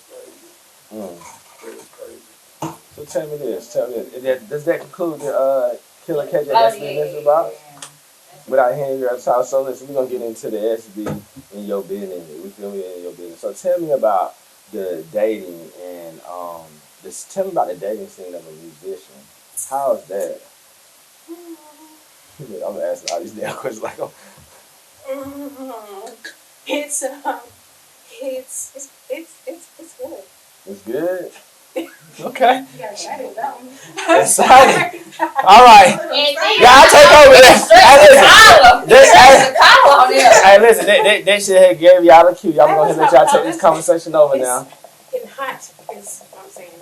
crazy. That's crazy. So tell me this. Does that conclude the Killer KJ Oh, SB Mystery Box? Without hearing your talk, so listen, we're gonna get into the SB in your business. We feel me in your business. So tell me about the dating and tell me about the dating scene of a musician. How is that? I'm asking all these damn questions like I'm. It's good. It's good. Okay. Yeah, excited with that one. Exciting. All right. Yeah, I'll take over this. Hey, listen. They should have gave y'all the cue. Y'all gonna let y'all take this conversation over now. Getting hot is what I'm saying.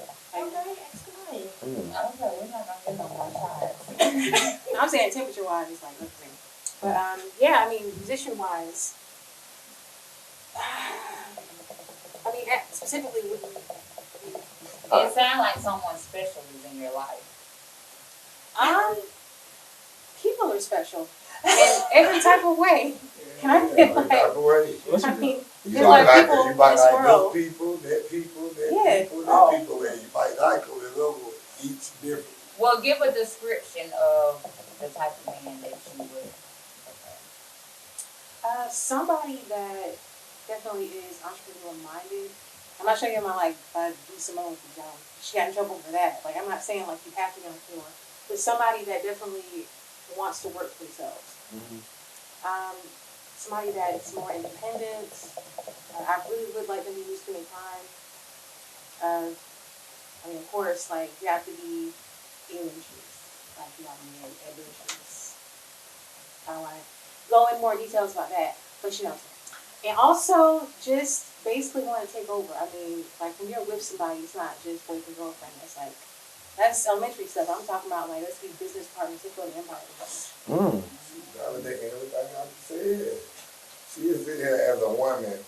I'm saying temperature wise, it's like nothing. But yeah, I mean, musician wise, I mean, specifically with It sounds like someone special is in your life. people are special in every type of way. Can I feel like? I mean, there's a lot of people in this world. People, that people, and you might like them and love them each different. Well, give a description of the type of man that you would prefer. Somebody that definitely is entrepreneurial minded. I'm not showing you my like do Simone with the job. She got in trouble for that. Like I'm not saying like you have to be on the but somebody that definitely wants to work for themselves. Somebody that is more independent. I really would like them to be spending time. I mean, of course, like you have to be ambitious. Like you have to be ambitious. I don't want to go in more details about that, but you know. And also, just basically want to take over. I mean, like when you're with somebody, it's not just boyfriend girlfriend. It's like that's elementary stuff. I'm talking about like let's be business partners. Let's build an empire together. Validating everything I said. She is sitting here as a woman,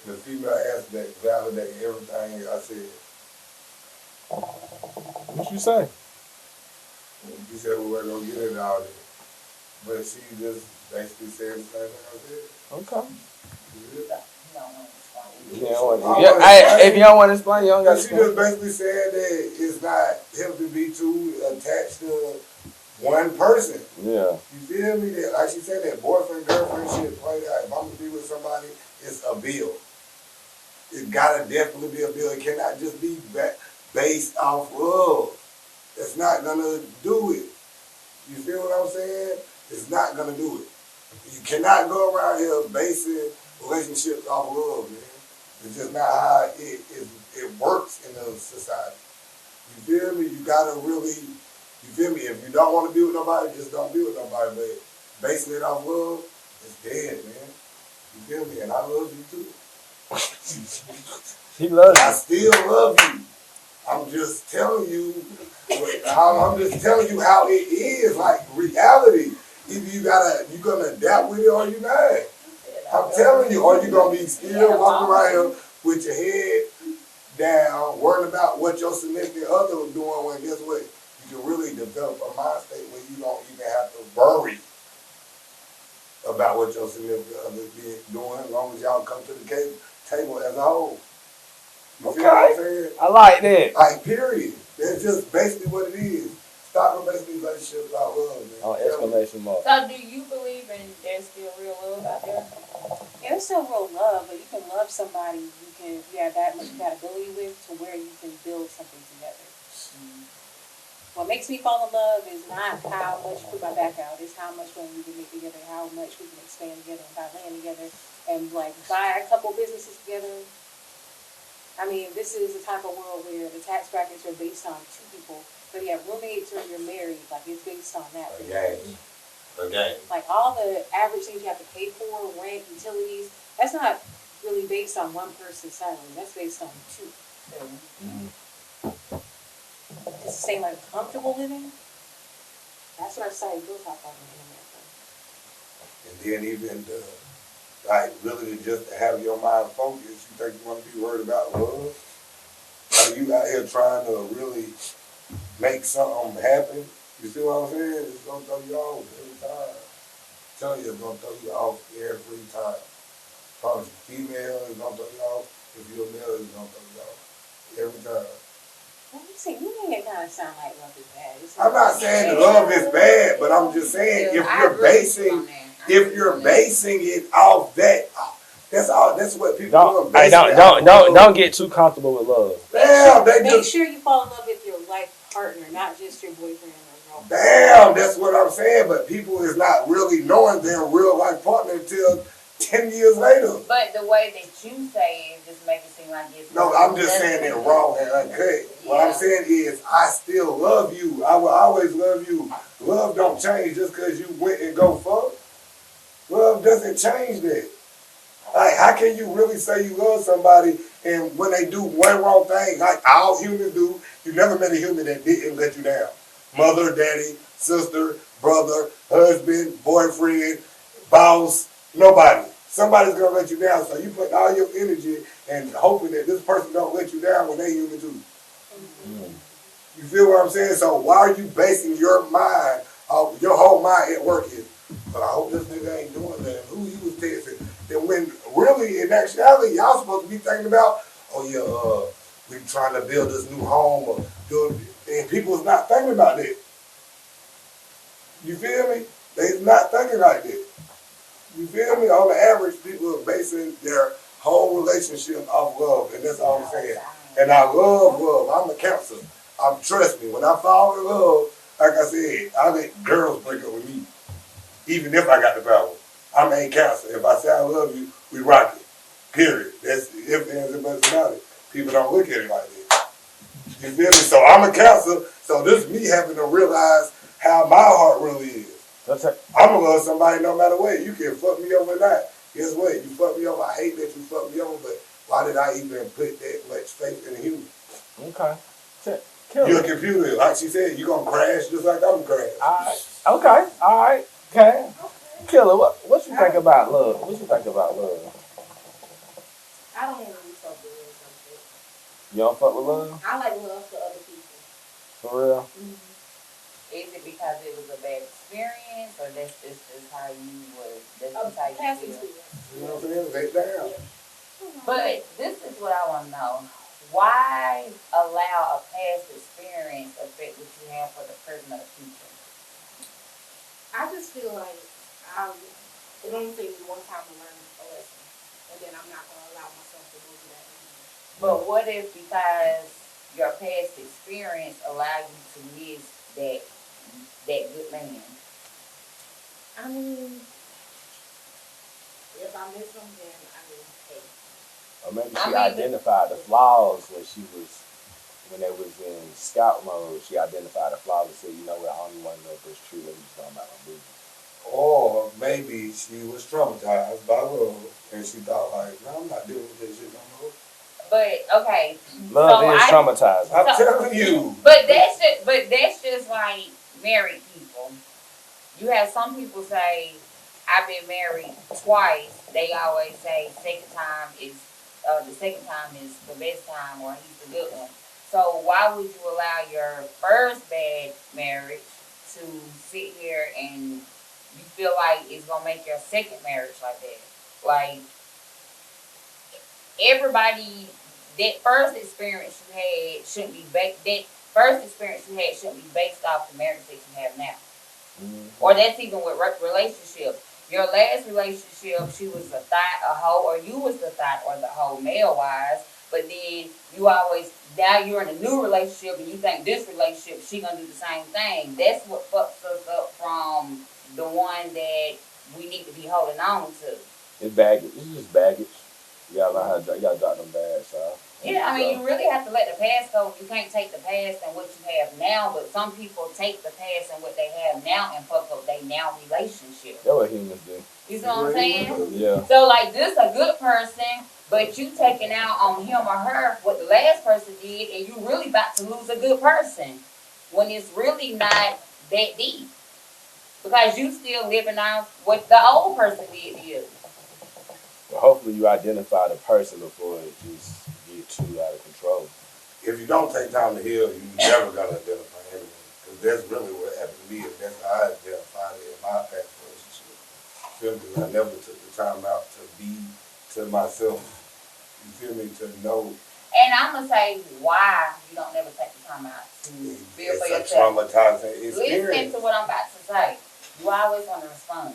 the female aspect, validating everything I said. What you say? She said we weren't gonna get into all that, but she just basically said the same thing I said. Okay. If If you don't want to explain, you don't got to she explain. just basically said that it's not healthy to be too attached to one person. Yeah. You feel me? That like she said, that boyfriend girlfriend shit played out. If I'm gonna be with somebody, it's a bill. It gotta definitely be a bill. It cannot just be based off love. It's not gonna do it. You feel what I'm saying? It's not gonna do it. You cannot go around here basing relationships off love, man. It's just not how it works in the society. You feel me? You gotta really, you feel me? If you don't want to be with nobody, just don't be with nobody. But basing it off love, it's dead, man. You feel me? And I love you too. He loves I you. still love you. I'm just telling you how it is, like reality. Either you're gonna adapt with it or you're not. I'm telling you, or you're gonna be still walking around here with your head down, worrying about what your significant other was doing, when guess what? You can really develop a mind state where you don't even have to worry about what your significant other is doing, as long as y'all come to the table as a whole. You feel what I'm saying? I like that. Like, period. That's just basically what it is. Stop basically relationships without love, man. On exclamation mark. So do you believe in there's still real love out there? Yeah, there's still real love, but you can love somebody you have that much compatibility with to where you can build something together. What makes me fall in love is not how much you put my back out, it's how much money we can make together, how much we can expand together and buy land together and like buy a couple businesses together. I mean, this is the type of world where the tax brackets are based on two people. But you have roommates or you're married, like it's based on that. Yeah. a game. Like all the average things you have to pay for, rent, utilities, that's not really based on one person's salary. That's based on two. To sustain like comfortable living, that's what our society built off of in America. And then even like really just to have your mind focused, you think you want to be worried about love? Are you out here trying to really make something happen? You see what I'm saying? It's gonna throw you off every time. I'm telling you, it's gonna throw you off every time. Probably if you're female, it's gonna throw you off. If you're a male, it's gonna throw you off every time. Well, you make it kind of sound like love is bad. I'm not saying that love is bad, but I'm just saying if you're basing it off that, that's all. That's what people Don't get too comfortable with love. Make sure you fall in love with your life partner, not just your boyfriend or girlfriend. Damn, that's what I'm saying. But people is not really knowing their real life partner until 10 years later. But the way that you say it just make it seem like it's No, I'm just saying it wrong and uncut. What I'm saying is I still love you. I will always love you. Love don't change just because you went and go fuck. Love doesn't change that. Like, how can you really say you love somebody and when they do one wrong thing, like all humans do, you never met a human that didn't let you down. Mother, daddy, sister, brother, husband, boyfriend, boss, nobody. Somebody's gonna let you down, so you put all your energy and hoping that this person don't let you down when they human too. You feel what I'm saying? So why are you basing your mind, your whole mind at work is, but I hope this nigga ain't doing that. Who he was texting? And when really, in actuality, y'all supposed to be thinking about, oh yeah, we trying to build this new home, or and people's not thinking about that. You feel me? They's not thinking like that. You feel me? On the average, people are basing their whole relationship off love, and that's all I'm saying. And I love love. I'm a counselor. Trust me, when I fall in love, like I said, I let girls break up with me, even if I got the power. I'm a counselor. If I say I love you, we rock it. Period. That's if ands and buts about it. People don't look at it like that. You feel me? So I'm a counselor. So this is me having to realize how my heart really is. I'm gonna love somebody no matter what. You can fuck me over or not. Guess what? You fuck me over. I hate that you fuck me over, but why did I even put that much faith in a human? Okay. You're a computer. Like she said, you're gonna crash just like I'm gonna crash. Okay. All right. Okay. Killer, what you think about love? What you think about love? I don't even really fuck with love like that. You don't fuck with love? I like love for other people. For real? Is it because it was a bad experience, or that's just how you was? That's just how you Past feel? experience. You know what I'm saying? Lay down. But this is what I want to know. Why allow a past experience affect what you have for the present or the future? I just feel like it only takes me one time to learn a lesson, and then I'm not gonna allow myself to go through that again. But what if because your past experience allowed you to miss that good man? I mean, if I miss them, then hey. Or maybe she identified the flaws when they was in scout mode. She identified the flaws and said, you know what, I don't even want to know if it's true. Let me just know about my business. Or maybe she was traumatized by love and she thought like, no, I'm not dealing with this shit no more. But okay, love is traumatizing. I'm telling you. But that's just like married people. You have some people say, I've been married twice. They always say the second time is the best time, or he's the good one. So why would you allow your first bad marriage to sit here and you feel like it's gonna make your second marriage like that? Like everybody, that first experience you had shouldn't be based off the marriage that you have now. Or that's even with relationships. Your last relationship, she was a hoe, or you was the thought or the hoe male wise. But then now you're in a new relationship and you think this relationship, she gonna do the same thing. That's what fucks us up from the one that we need to be holding on to. It's baggage. It's just baggage. You gotta learn how to drop them bags off. Yeah, I mean, you really have to let the past go. You can't take the past and what you have now, but some people take the past and what they have now and fuck up their now relationship. That's what humans do. You see what I'm saying? Yeah. So, like, this a good person, but you taking out on him or her what the last person did, and you really about to lose a good person when it's really not that deep. Because you still living out what the old person did to you. But hopefully you identify the person before it just get too out of control. If you don't take time to heal, you're never gonna identify anyone. Because that's really what happened to me, and that's how I identified it in my past relationship. Feel me? I never took the time out to be to myself. You feel me? To know. And I'm going to say why you don't never take the time out to feel for It's a yourself. traumatizing Listen experience. to what I'm about to say. You always want to respond.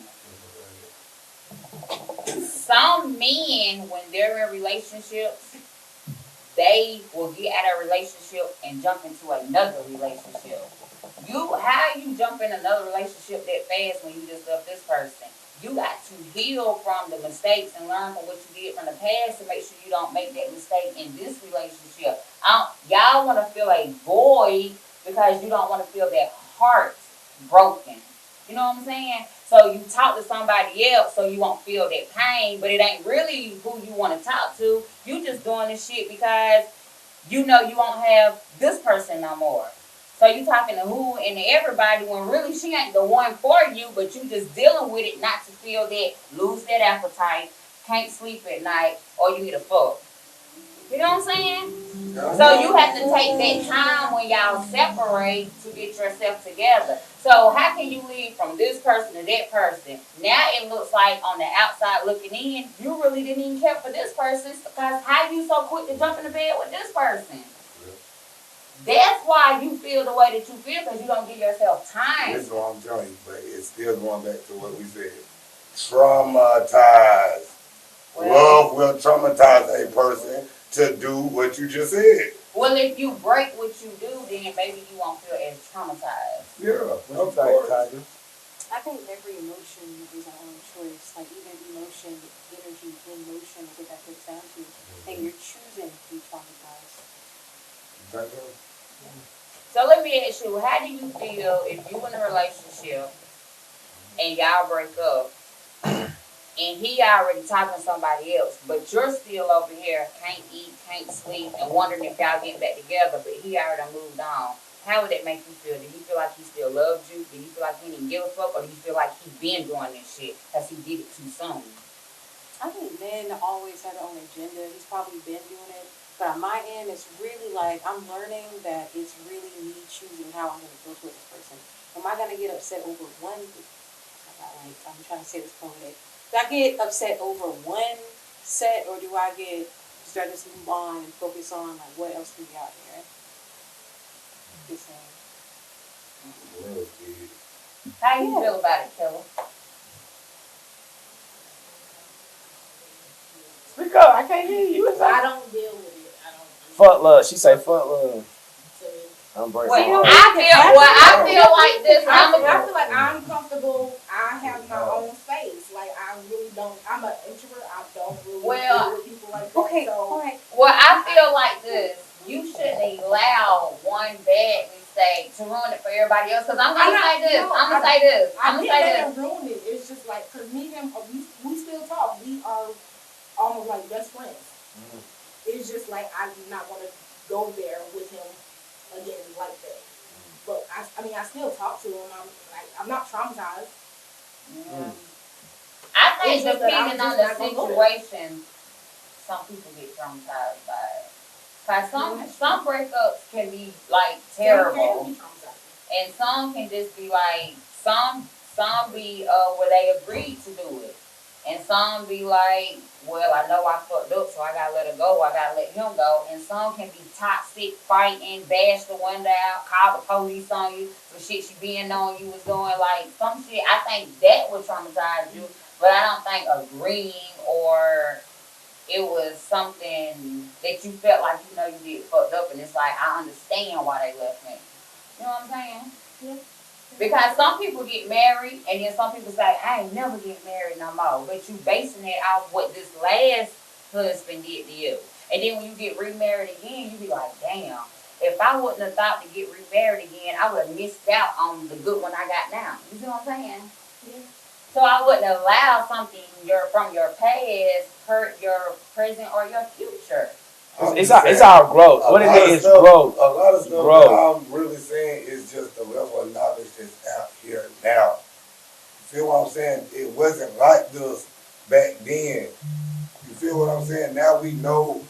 Some men, when they're in relationships, they will get out of a relationship and jump into another relationship. How you jump in another relationship that fast when you just left this person? You got to heal from the mistakes and learn from what you did from the past to make sure you don't make that mistake in this relationship. Y'all want to feel a void because you don't want to feel that heart broken. You know what I'm saying? So you talk to somebody else so you won't feel that pain, but it ain't really who you want to talk to. You just doing this shit because you know you won't have this person no more. So you talking to who and to everybody when really she ain't the one for you, but you just dealing with it not to feel that, lose that appetite, can't sleep at night, or you need a fuck. You know what I'm saying? So you have to take that time when y'all separate to get yourself together. So how can you leave from this person to that person? Now it looks like on the outside looking in, you really didn't even care for this person because how you so quick to jump in the bed with this person? That's why you feel the way that you feel because you don't give yourself time. This is what I'm telling you, but it's still going back to what we said. Traumatized. Love will traumatize a person to do what you just said. Well, if you break what you do, then maybe you won't feel as traumatized. Yeah, What you think, Tygris? I think every emotion is our own choice. Like even emotion, energy in motion is what that comes down to. And you're choosing to be traumatized. So let me ask you, how do you feel if you in a relationship and y'all break up and he already talking to somebody else, but you're still over here, can't eat, can't sleep, and wondering if y'all get back together, but he already moved on? How would that make you feel? Do you feel like he still loves you? Do you feel like he didn't give a fuck? Or do you feel like he been doing this shit because he did it too soon? I think men always have their own agenda. He's probably been doing it. But on my end, it's really like I'm learning that it's really me choosing how I'm going to go with this person. Am I going to get upset over one? I'm trying to say this poetic. Do I get upset over one set, or do I just move on and focus on like what else we got here? Just saying. How you feel about it, Killer? Speak up, I can't hear you. I don't deal with it. I don't. Fuck love. She say fuck love. I'm breaking Well, my I feel like this. I feel like I'm comfortable. I have my own space. Like I really don't. I'm an introvert. I don't really deal with people like that. Okay, So all right. Well, I feel like this. You shouldn't allow one bad mistake to ruin it for everybody else. Because I'm going to say this. I'm going to say this. I didn't let it ruin it. It's just like, because me and him, we still talk. We are almost like best friends. Mhm. It's just like I do not want to go there with him again like that. But I mean, I still talk to him. I'm not traumatized. I think It's just that I'm depending on just the not gonna go there. situation, some people get traumatized by it. Cause some breakups can be like terrible, and some can just be like some be where they agreed to do it, and some be like, well, I know I fucked up, so I gotta let it go. I gotta let him go. And some can be toxic, fighting, bash the window out, call the police on you for shit she being on you was doing. Like some shit, I think that would traumatize you, but I don't think agreeing or it was something that you felt like you know you did fucked up, and it's like I understand why they left me. You know what I'm saying? Yeah. Because some people get married, and then some people say, I ain't never get married no more. But you basing it off what this last husband did to you. And then when you get remarried again, you be like, damn, if I wouldn't have thought to get remarried again, I would have missed out on the good one I got now. You see what I'm saying? Yeah. So I wouldn't allow something from your past hurt your present or your future. It's our growth. What it is growth. A lot of stuff Growth. that I'm really saying is just the level of knowledge that's out here now. You feel what I'm saying? It wasn't like this back then. You feel what I'm saying? Now we know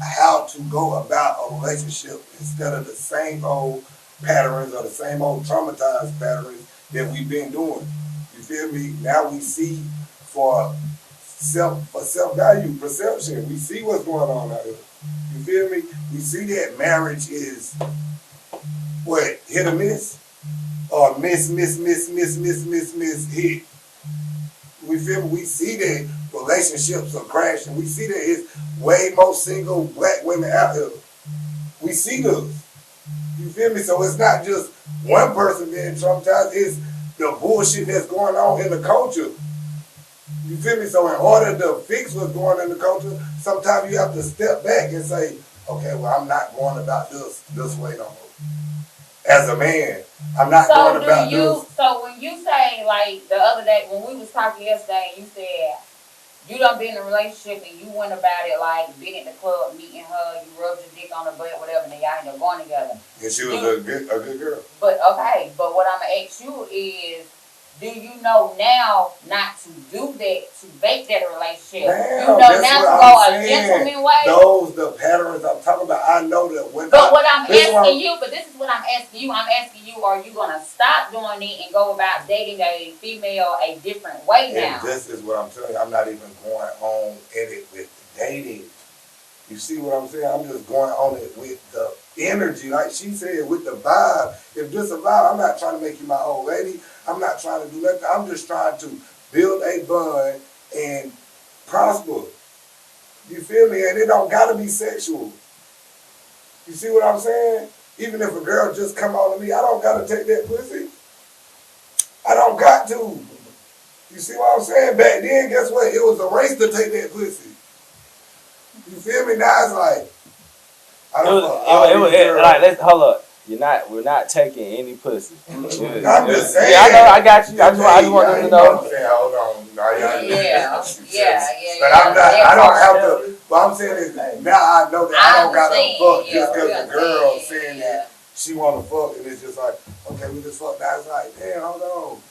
how to go about a relationship instead of the same old patterns or the same old traumatized patterns that we've been doing. You feel me? Now we see for self-value, perception. We see what's going on out here. You feel me? We see that marriage is what, hit or miss? Or miss, hit. We feel me? We see that relationships are crashing. We see that it's way more single black women out here. We see those. You feel me? So it's not just one person being traumatized, it's the bullshit that's going on in the culture. You feel me? So in order to fix what's going on in the culture, sometimes you have to step back and say, okay, well, I'm not going about this way no more. As a man, I'm not going about this. So when you say, like, the other day, when we was talking yesterday, you said, you done been in a relationship and you went about it like being at the club, meeting her, you rubbed your dick on her butt, whatever, and then y'all ended up going together. And she was a good girl. But what I'm gonna ask you is, do you know now not to do that, to make that a relationship? Damn, you know now to go a gentleman way? Those the patterns I'm talking about. I know that when But what I'm asking you, but this is what I'm asking you. I'm asking you, are you gonna stop doing it and go about dating a female a different way now? And this is what I'm telling you. I'm not even going on in it with dating. You see what I'm saying? I'm just going on it with the energy, like she said, with the vibe. If this a vibe, I'm not trying to make you my old lady. I'm not trying to do nothing. I'm just trying to build a bond and prosper. You feel me? And it don't gotta be sexual. You see what I'm saying? Even if a girl just come on to me, I don't gotta take that pussy. I don't got to. You see what I'm saying? Back then, guess what? It was a race to take that pussy. You feel me? Now it's like, I don't know. Like, hold up. We're not taking any pussy. I'm just saying. Yeah, I know, I got you. I just want them to know. Hold on. Yeah. But I don't have to, what I'm saying is, now I know that I don't gotta fuck just because the girl saying that she wanna fuck, and it's just like, okay, we just fuck. Now it's like, damn, hold on.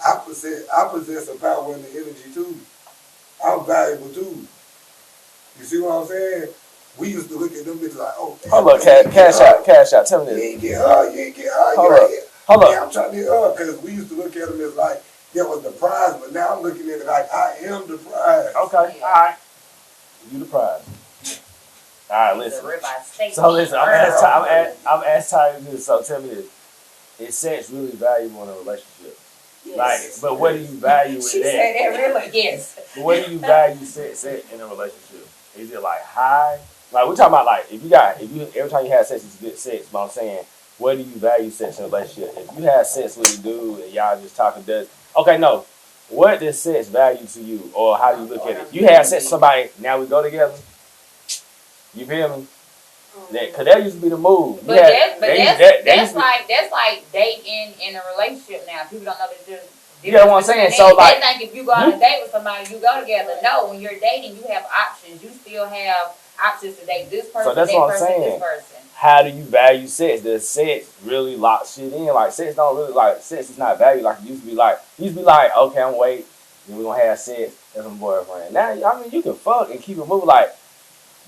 I possess a power and the energy too. I'm valuable too. You see what I'm saying? We used to look at them bitches like, oh, damn. Hold up, cash out. Tell me this. You ain't get her. Hold up. Yeah, I'm trying to get her, because we used to look at them as like, that was the prize, but now I'm looking at it like, I am the prize. Okay, all right. You the prize. All right, listen. So listen, I'm asking Tygris this. So tell me this: is sex really valuable in a relationship? Yes. Like, but what do you value in She that? said that really, yes. But what do you value sex in a relationship? Is it like high? Like we're talking about like if you every time you have sex it's good sex. But I'm saying, what do you value sex in a relationship? If you have sex with a dude and y'all just talking no. What does sex value to you, or how do you look at it? You have sex with somebody, now we go together. You feel me? Cause that used to be the move. But that's like dating in a relationship now. People don't know the difference. You know what I'm saying? So like, they think if you go on a date with somebody, you go together. No, when you're dating, you have options. You still have options to date this person, so that's what I'm saying. this person. How do you value sex? Does sex really lock shit in? Like sex is not valued like it used to be. Like okay, I'm waiting, then we're gonna have sex. That's my boyfriend. Now I mean you can fuck and keep it moving. Like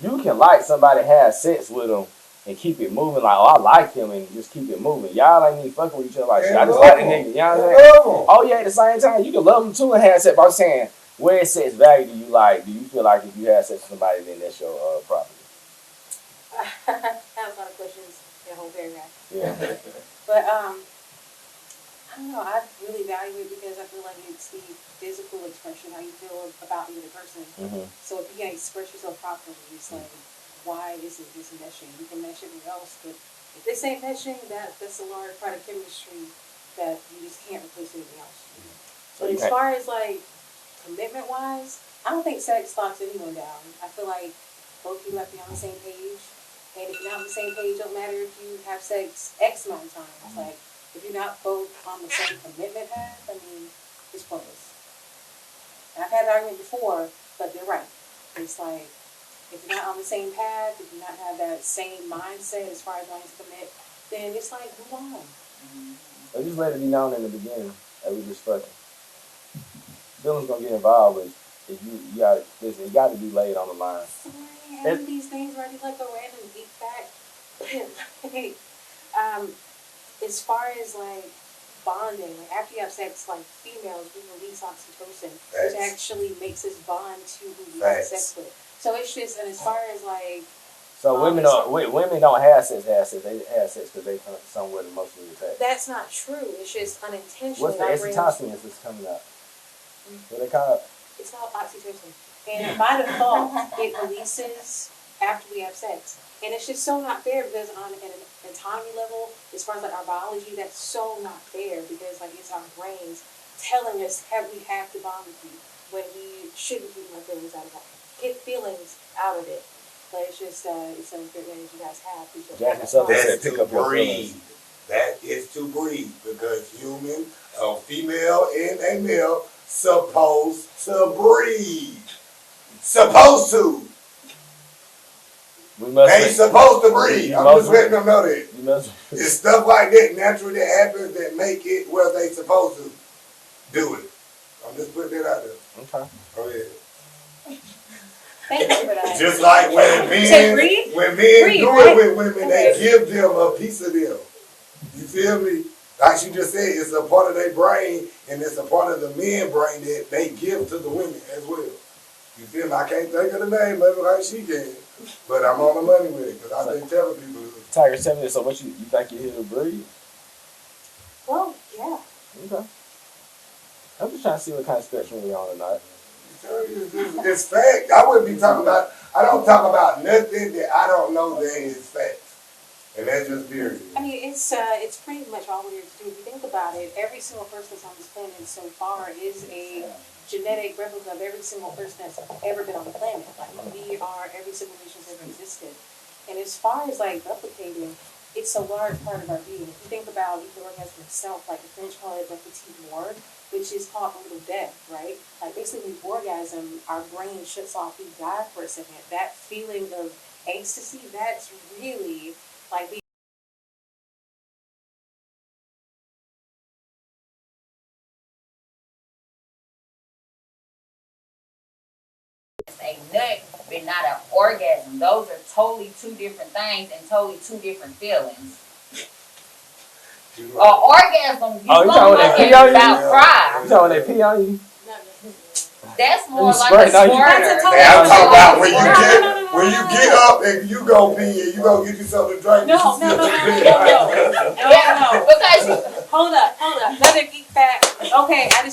you can like somebody, have sex with them and keep it moving. Like, oh, I like him and just keep it moving. Y'all ain't even fucking with each other like shit. I just like the nigga. You know what I'm saying? Oh yeah, at the same time you can love them too and have sex. But I'm saying, where is sex value to you? Like, do you feel like if you have sex with somebody, then that's your property? I have a lot of questions in the whole paragraph. Yeah. But I don't know. I really value it because I feel like it's the physical expression, how you feel about the other person. Mm-hmm. So if you can't express yourself properly, it's like, why isn't this meshing? You can mesh everything else, but if this ain't meshing, that's a large part of chemistry that you just can't replace anything else. But as far as like commitment wise, I don't think sex locks anyone down. I feel like both people have to be on the same page. And if you're not on the same page, don't matter if you have sex X amount of times. Like, if you're not both on the same commitment path, I mean, it's pointless. And I've had an argument before, but they're right. It's like, if you're not on the same path, if you not have that same mindset as far as wanting to commit, then it's like, move on. So just let it be known in the beginning that we just fucking. Feelings gonna get involved, but if you gotta listen, it gotta be laid on the line. Sorry, having these things where I just like a random deep fact. Like, as far as like bonding, like after you have sex, like females, we release oxytocin, which actually makes us bond to who we have sex with. So it's just, and as far as like, So women don't have sex. They have sex because they somewhat emotionally attached. that's not true. It's just unintentional. What's the oxytocin that's coming out? What they call it? It's called oxytocin. And by default, it releases after we have sex. And it's just so not fair because on an autonomy level, as far as like our biology, that's so not fair because like it's our brains telling us we have to bond with you when we shouldn't keep our feelings out of it. Get feelings out of it. But it's just it's an unfair advantage you guys have. Jasmine Southern said, That's pick to up your breed. feelings. That is to breed because human, a female and a male, supposed to breed. Supposed to. We must. They supposed to breed. I'm just letting them know that. You must. It's stuff like that naturally that happens that make it where they supposed to do it. I'm just putting that out there. Okay. Oh yeah. Thank you for that. Just like when men breed, do it right? with women, they give them a piece of them. You feel me? Like she just said, it's a part of their brain and it's a part of the men brain that they give to the women as well. You feel me? I can't think of the name of it like she can, but I'm on the money with it because I've been telling people. Tygris, tell me, so what you think you're here to breed? Well, yeah. Okay. I'm just trying to see what kind of spectrum we on tonight. It's fact. I wouldn't be talking about, I don't talk about nothing that I don't know that is fact. And that's just period. I mean, it's pretty much all we have to do. If you think about it, every single person that's on this planet so far is a genetic replica of every single person that's ever been on the planet. Like, we are every single nation that's ever existed. And as far as, like, replicating, it's a large part of our being. If you think about the orgasm itself, like the French call it the petit mort, which is called a little death, right? Like, basically, when we orgasm, our brain shuts off, we die for a second. That feeling of ecstasy, that's really, like, a nut, but not an orgasm. Those are totally two different things and totally two different feelings. Orgasm, you talking about cry. You talking that pee on you? That's more You like squirt, a no, you- squirter. I'm talking about when you get up and you go pee and you go get you something to drink. No. Because Hold up. Another geek fact. Okay, I'm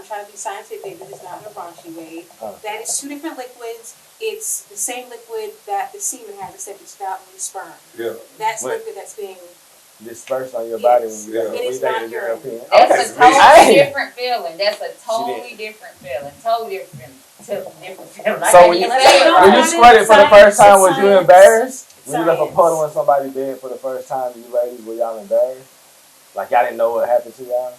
trying to be scientific, but it's not in a raunchy way. That is two different liquids. It's the same liquid that the semen has, except it's out in the sperm. Yeah. That's What? liquid that's being. Dispersed on your body when Yeah. we It is think not the girl urine. peeing. that's a Okay. totally different feeling. That's a totally different feeling. Totally different feeling. So when you squirt it for the first time, was you Science. embarrassed? When you left a Science. puddle on somebody's bed for the first time, you ladies, were y'all embarrassed? Like y'all didn't know what happened to y'all?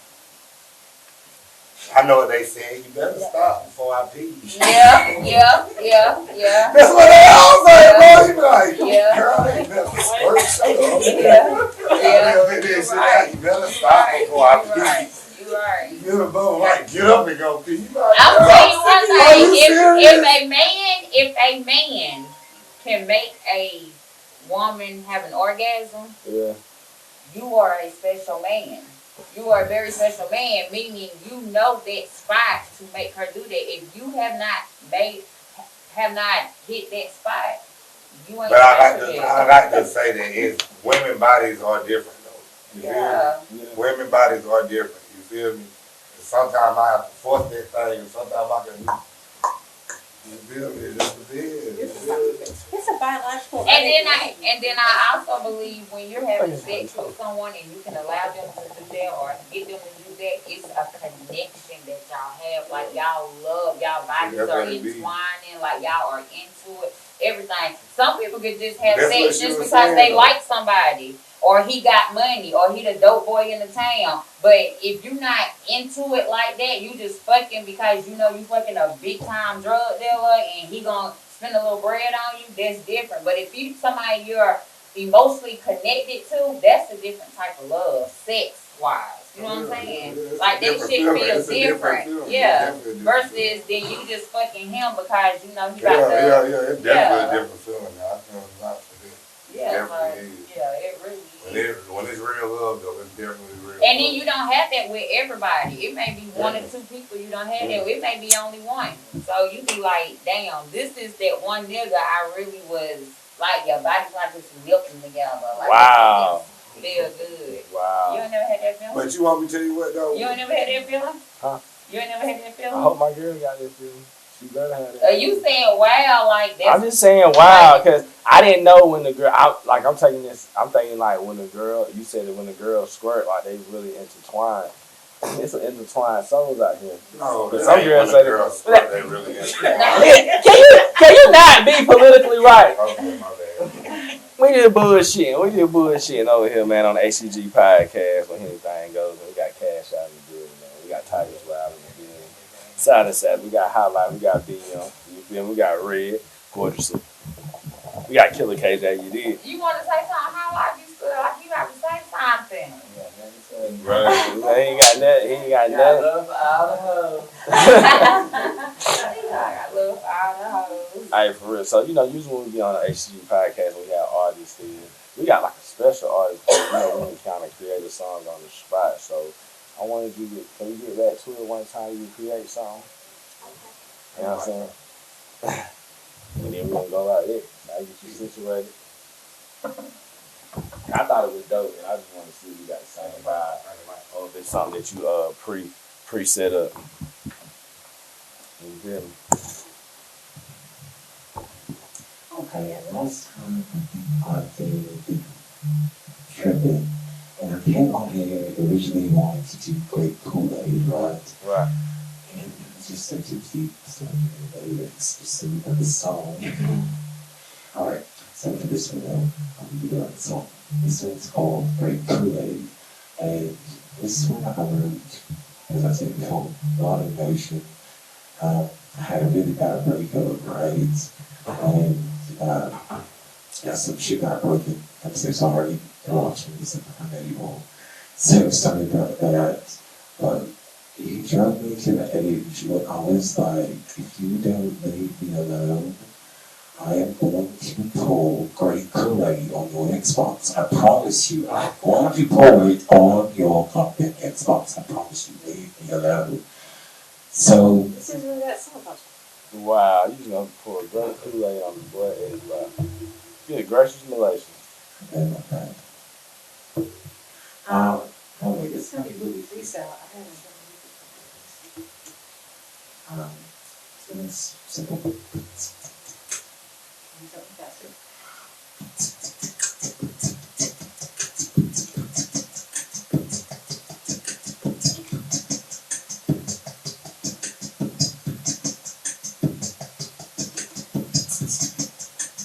I know what they said. You better stop before I pee. Yeah. That's what they all say, bro. You be like, Yeah. girl, I ain't never squirt. Shut up. Yeah. You better stop before I pee. You right. You better both like get up and go pee. You like, I'll tell you one are you thing. serious? If a man can make a woman have an orgasm, Yeah. you are a special man. You are a very special man, meaning you know that spot to make her do that. If you have not hit that spot, you ain't But I special yet. like to say that it's women bodies are different though. You feel me? Yeah. Women bodies are different. You feel me? And sometimes I have to force that thing, and sometimes I can. You feel me? It just depends. It's a biological. And then I also believe when you're having sex with someone and you can allow them to do that or get them to do that, it's a connection that y'all have. Like y'all love, y'all bodies are entwining, like y'all are into it. Everything. Some people could just have sex just because they like somebody, or he got money, or he the dope boy in the town. But if you're not into it like that, you just fucking because you know you fucking a big time drug dealer and he gonna spend a little bread on you, that's different. But if you somebody you're emotionally connected to, that's a different type of love, sex wise. You know what I'm saying? Like that shit feels different. Yeah. Versus then you just fucking him because you know he got the it's definitely a different feeling now. I feel a lot for this. Yeah, it really is. When it's real love though, it's definitely real. And then you don't have that with everybody. It may be one or two people you don't have that with. It may be only one. So you be like, damn, this is that one nigga I really was like, your body's like just milking together. Like, wow. Feel good. Wow. You ain't never had that feeling? But you want me to tell you what though? You ain't never had that feeling? Huh? You ain't never had that feeling? I hope my girl got that feeling. She better have that. You saying wow like that? I'm just saying wow because I didn't know when the girl. I'm taking this. I'm thinking like when the girl. You said that when the girl squirt, like they really intertwined. It's an intertwined souls out here. No, but some girls say that they really intertwined. Can you not be politically right? Okay, my bad. We just bullshitting over here, man, on the HTG podcast when anything goes. We got Cash out in the building, man. We got Tygris Wylde in the building. Side and side, we got Highlight, we got BM, you feel me? We got Red, Fortress. We got Killer KJ, you did. You want to say something? Highlight, you feel like you have to say something. Right. He ain't got nothing. He ain't got nothing. Love for all the hoes. I got love for all the hoes. Alright, for real. So, usually when we be on the HTG podcast, we have artists here. We got like a special artist, when we kind of create a song on the spot. So, I wanted you to, can we get back to it one time you create something? You know what I'm saying? And then we're going to go like this. I get you situated. I thought it was dope, and I just want to see if you got the same vibe, or if it's something that you pre set up. You feel me? Okay, last time I did tripping, and I came on here originally wanting to do Great Kool-Aid, right? Right. And it was just such a deep story in the lyrics, just so we got the song. Alright, so for this one, I'm gonna do a song. This one's called Great Kool-Aid, and this one I wrote, as I said before, a lot of emotion. I had a really bad breakup, right? And some shit got broken. I'm so sorry. You're watching this, I know you won't. So sorry about that. But he drove me to the edge when I was like, if you don't leave me alone, I am going to pull Great Kool-Aid on your Xbox. I promise you, I'm going to pull it on your fucking Xbox. I promise you, leave me alone. So, This is really that song about you. Wow, you just gonna pour a Great Kool-Aid on the boy edge, wow. Good gracious relation. okay. Oh, wait, this is going to be movie freestyle. I haven't done So it's simple. something faster.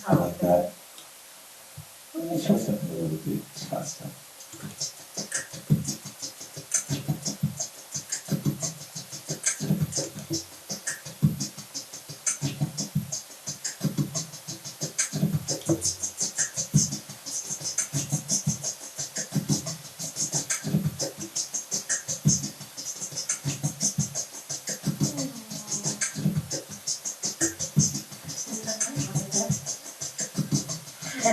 I like that. Let me try something a little bit faster. I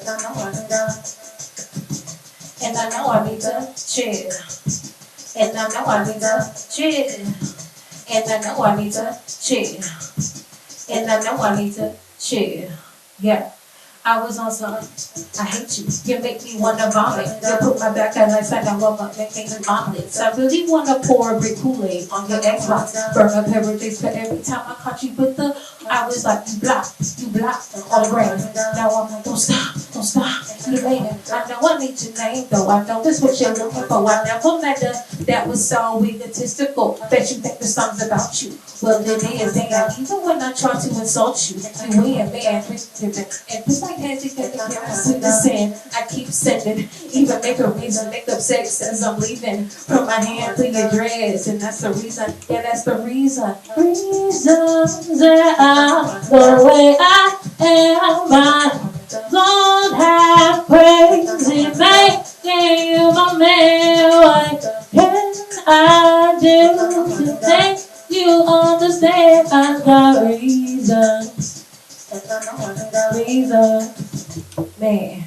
don't know. chill. And I know I need to chill. And I know I need to chill. And I know I need to chill. Yeah. I was on some, I hate you. You make me wanna vomit. You put my back out like I warm up making omelets. I really wanna pour a brick Kool-Aid on your Xbox. Burn up paradise for every time I caught you with the. I was like, you blocked on the ground. Now I'm like, don't stop. You made it. I know I need your name though. I know this what you're looking for. I never met her. That was so egotistical. Bet you think the song's about you. Well, it is. And even when I try to insult you, you win, man. And just like Nancy said, I keep sending, even make a reason, make up sex as I'm leaving. From my hand to your dress, and that's the reason. Yeah, that's the reason. Reasons that I'm the way I am. Lord have crazy making you my man. What can I do to make you understand? I got reasons. Man.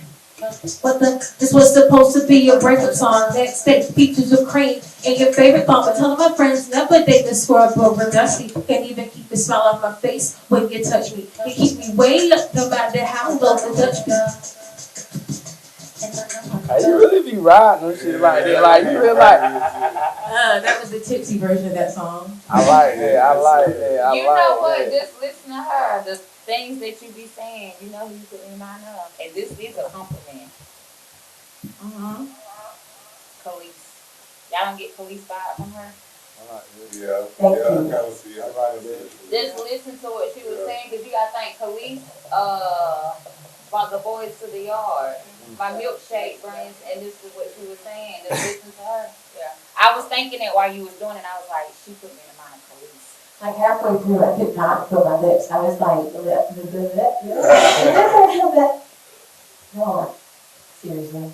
But this was supposed to be a breakup song. Next stage, peaches of cream and your favorite thong. But telling my friends never date the scrub over dusty. Can't even keep a smile on my face when you touch me. You keep me way up no matter how low the Dutch be. Hey, you really be riding on shit like that. Like, you really like. That was the tipsy version of that song. I like that. You know what? Just listen to her. The things that you be saying, you know who you could remind of. And this is a compliment. Khalees. Y'all don't get Khalees vibe from her? Yeah, I kind of see. I like it. Just listen to what she was saying, because you got to think Khalees brought the boys to the yard. My milkshake brings, and this is what she was saying. Just listen to her. Yeah. I was thinking it while you was doing it. I was like, she put me in mind of Khalees. Like halfway through, I could not feel my lips. I was like, no, seriously.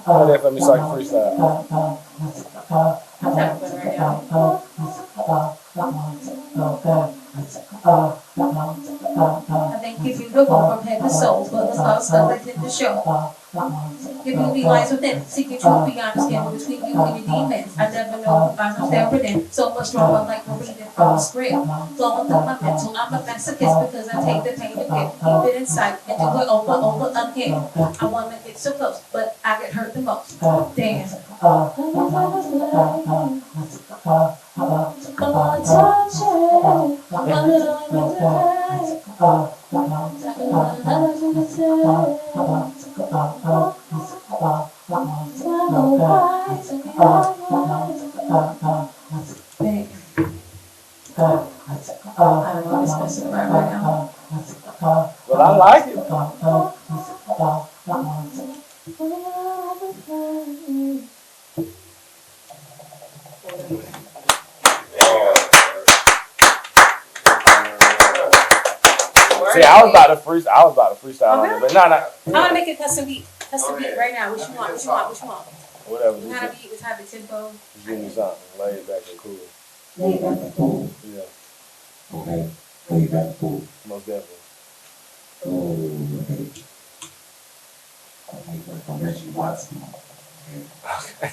Play that for me so I can freestyle. I think if you look from head to soul, but let's also let it the show. If you be lies within, seek your truth beyond the skin between you and your demons. I never know if I'm there within. So much stronger like we're reading from a script. Flowing through my mental, I'm a masochist because I take the pain and keep it inside and do it over again. I wanna get so close, but I get hurt the most. Damn. Well, I like it. See, I was about to freestyle on it, but no. I wanna make a custom beat right now. What you want? Whatever. It's happy tempo. Just give me something. Laid back and cool. Laid back and cool. Yeah. Okay. Laid back and cool. Most definitely. Oh, okay. Okay, work on Reggie Watson. Okay.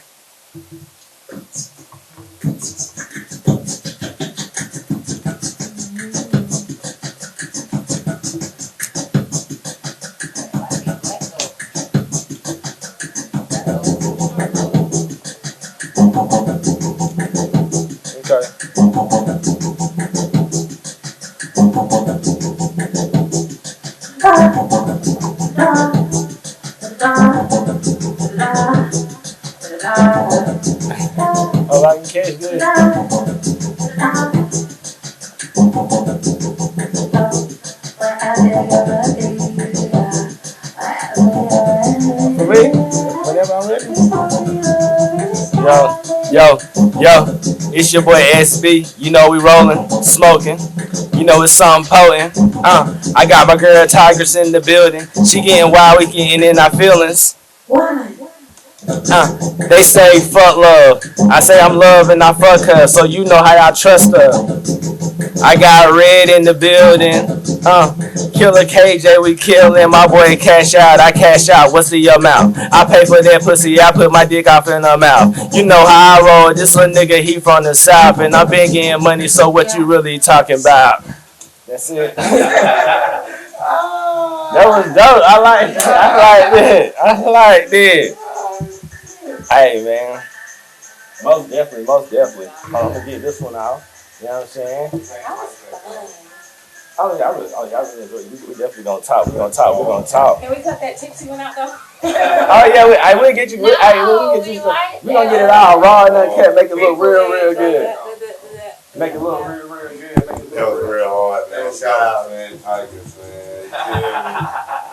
Oh, I can catch this. For me? Whenever I'm ready. Yo, it's your boy SB. You know we rolling, smoking. You know it's something potent. I got my girl Tygris in the building. She getting wild, we getting in our feelings. They say fuck love. I say I'm loving, I fuck her. So you know how I trust her. I got Red in the building. Killer KJ, we killin'. My boy cash out, I cash out. What's the amount? I pay for that pussy, I put my dick off in her mouth. You know how I roll. This little nigga, he from the south, and I been getting money. So what you really talking about? That's it. That was dope. I like that. Hey man, most definitely. I'm gonna get this one out. You know what I'm saying? Oh yeah, I really enjoy it. We definitely gonna talk. We're gonna talk. Can we cut that tipsy one out though? Oh yeah, we'll get you. We'll get you. We gonna get it all raw and uncut. Make it look real good. Make it look real good. That was real hard, man. Shout out, man, Tygris, man.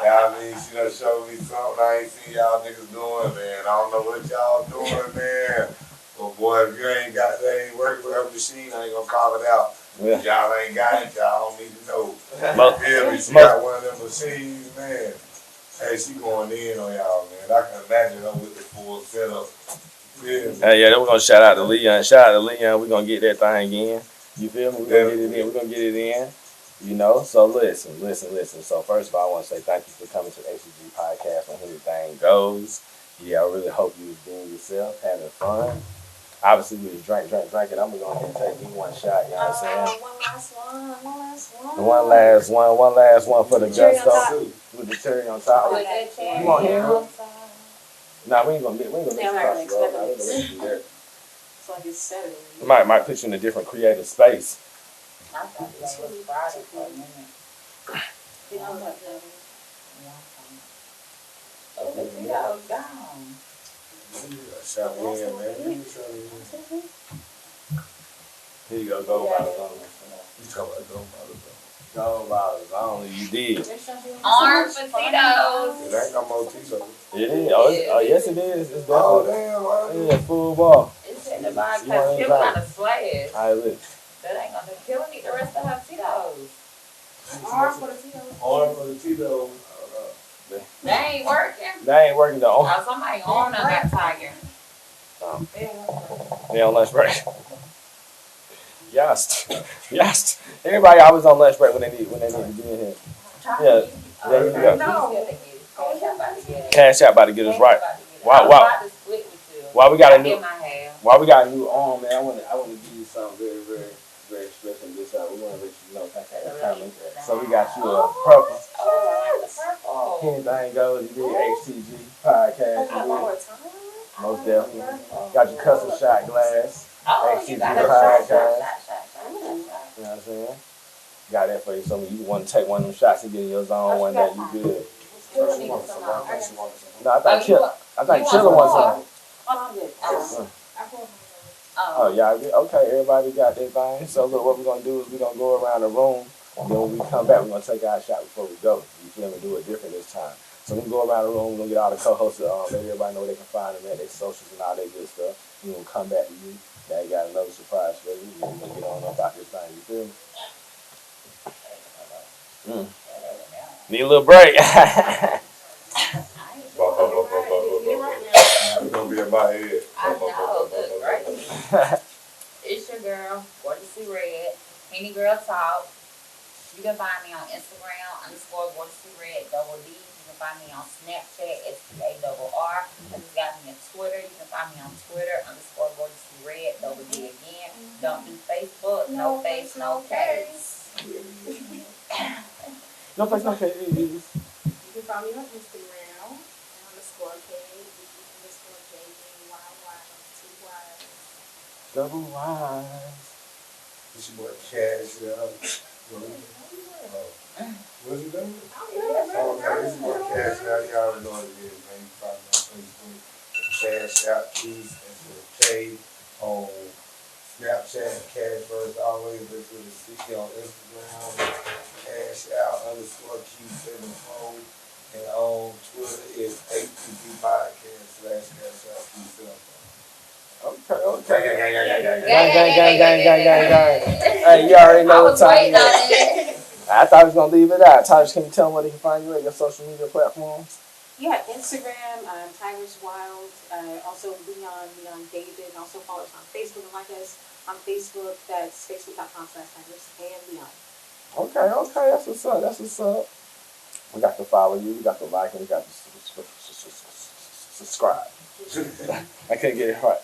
Yeah, I mean, she done showed me something I ain't seen y'all niggas doing, man. I don't know what y'all doing, man. But boy, if you ain't got that, ain't working with her machine, I ain't gonna call it out. Yeah. Y'all ain't got it, y'all don't need to know. Feel me? She got one of them machines, man. Hey, she going in on y'all, man. I can imagine her with the full setup. Hey, yeah, then we're gonna shout out to Leon. We're gonna get that thing in. You feel me? We're gonna get it in. You know, so listen. So first of all, I want to say thank you for coming to the HTG podcast on Anything Goes. Yeah, I really hope you was being yourself, having fun. Obviously, we was drinking. I'm gonna go ahead and take me one shot. You know what I'm saying? One last one for the gusto with the cherry on top. You want him? Nah, we ain't gonna mix across the road. I ain't gonna do that. It's like it's Saturday. Might put you in a different creative space. I thought it was Friday for a minute. Oh, the video's gone. Shot me in, man. Here you go, gold bottles only. You talking about gold bottles, Gold bottles only, you did. Orange potatoes. It ain't no more Tito. It is. Oh, yes, it is. It's Oh, definitely. damn. Yeah, full ball. It's in the bag because Kim got a slash. All right, look. That ain't gonna kill me the rest of her Tito's. Arm for the Tito. Arm for the Tito. They ain't working. They ain't working though. Oh, somebody on them that tiger. They on lunch break. Yes. Everybody always on lunch break when they need to be in here. Yeah. There you go. No. Cash out about to get us right. Why we got a new arm, man? I want to give you something very, very special this time. We want to let you know. So we got you a purple. Anything Goes. You did HTG podcast. You did. Most definitely. Got your custom shot glass. HTG podcast. You know what I'm saying? Got that for you. So when you want to take one of them shots and get in your zone one day, you good. No, I think Chiller wants some. Oh, y'all good? Okay, everybody got their thing. So look, what we're going to do is we're going to go around the room. And then when we come back, we're going to take our shot before we go. You feel me? Do it different this time. So we can go around the room. We're going to get all the co-hosts to let everybody know where they can find them at, their socials and all that good stuff. We're going to come back to you. Now you got another surprise for you. We're going to get on about this thing. You feel me? Need a little break. We're gonna be my head. I know, look, right? It's your girl, Gorgeously Red. Any Girl Talk. You can find me on Instagram _Gorgeously Red _D. You can find me on Snapchat SPARR. I just got me a Twitter. You can find me on Twitter _Gorgeously Red _D again. Don't do Facebook. No face, no case. No place, no case. You can find me on Instagram _KG_JBYY 2 Y's. Double wise. It's your boy Cash out. What's your number? Oh, okay, this is my Cash out. Y'all already know what it is, man. You can find me on Facebook. Cash out Keys and the K on Snapchat. Cash first always. This is the C on Instagram. Cash out _Q74. And on Twitter is HTG podcast / Cash out Q74. Okay. Gang. Hey, you already know what time it I was waiting on is. it. I thought I was gonna leave it out. Tygris, can you tell them where they can find you at your social media platforms? Yeah, Instagram, Tygris Wylde, also Leon David, and also follow us on Facebook and like us on Facebook. That's facebook.com/Tygris and Leon. Okay, that's what's up. We got to follow you, we got to like, and we got to subscribe. I couldn't get it right.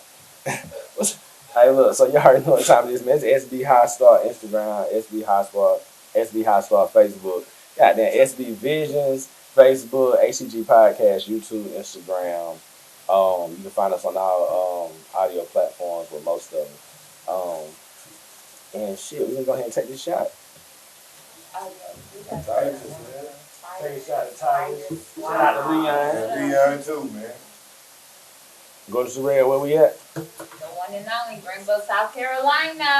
Hey, look, so you already know what time it is, man. It's SB High Star Instagram, SB High Star Facebook. Goddamn, SB Visions, Facebook, HTG Podcast, YouTube, Instagram. You can find us on all audio platforms with most of them. And shit, we're gonna go ahead and take this shot. Tyrus, man. Take a shot at Tygris. Shout out to Leon. And Leon too, man. Go to Surreal, where we at? The one and only Greenville, South Carolina.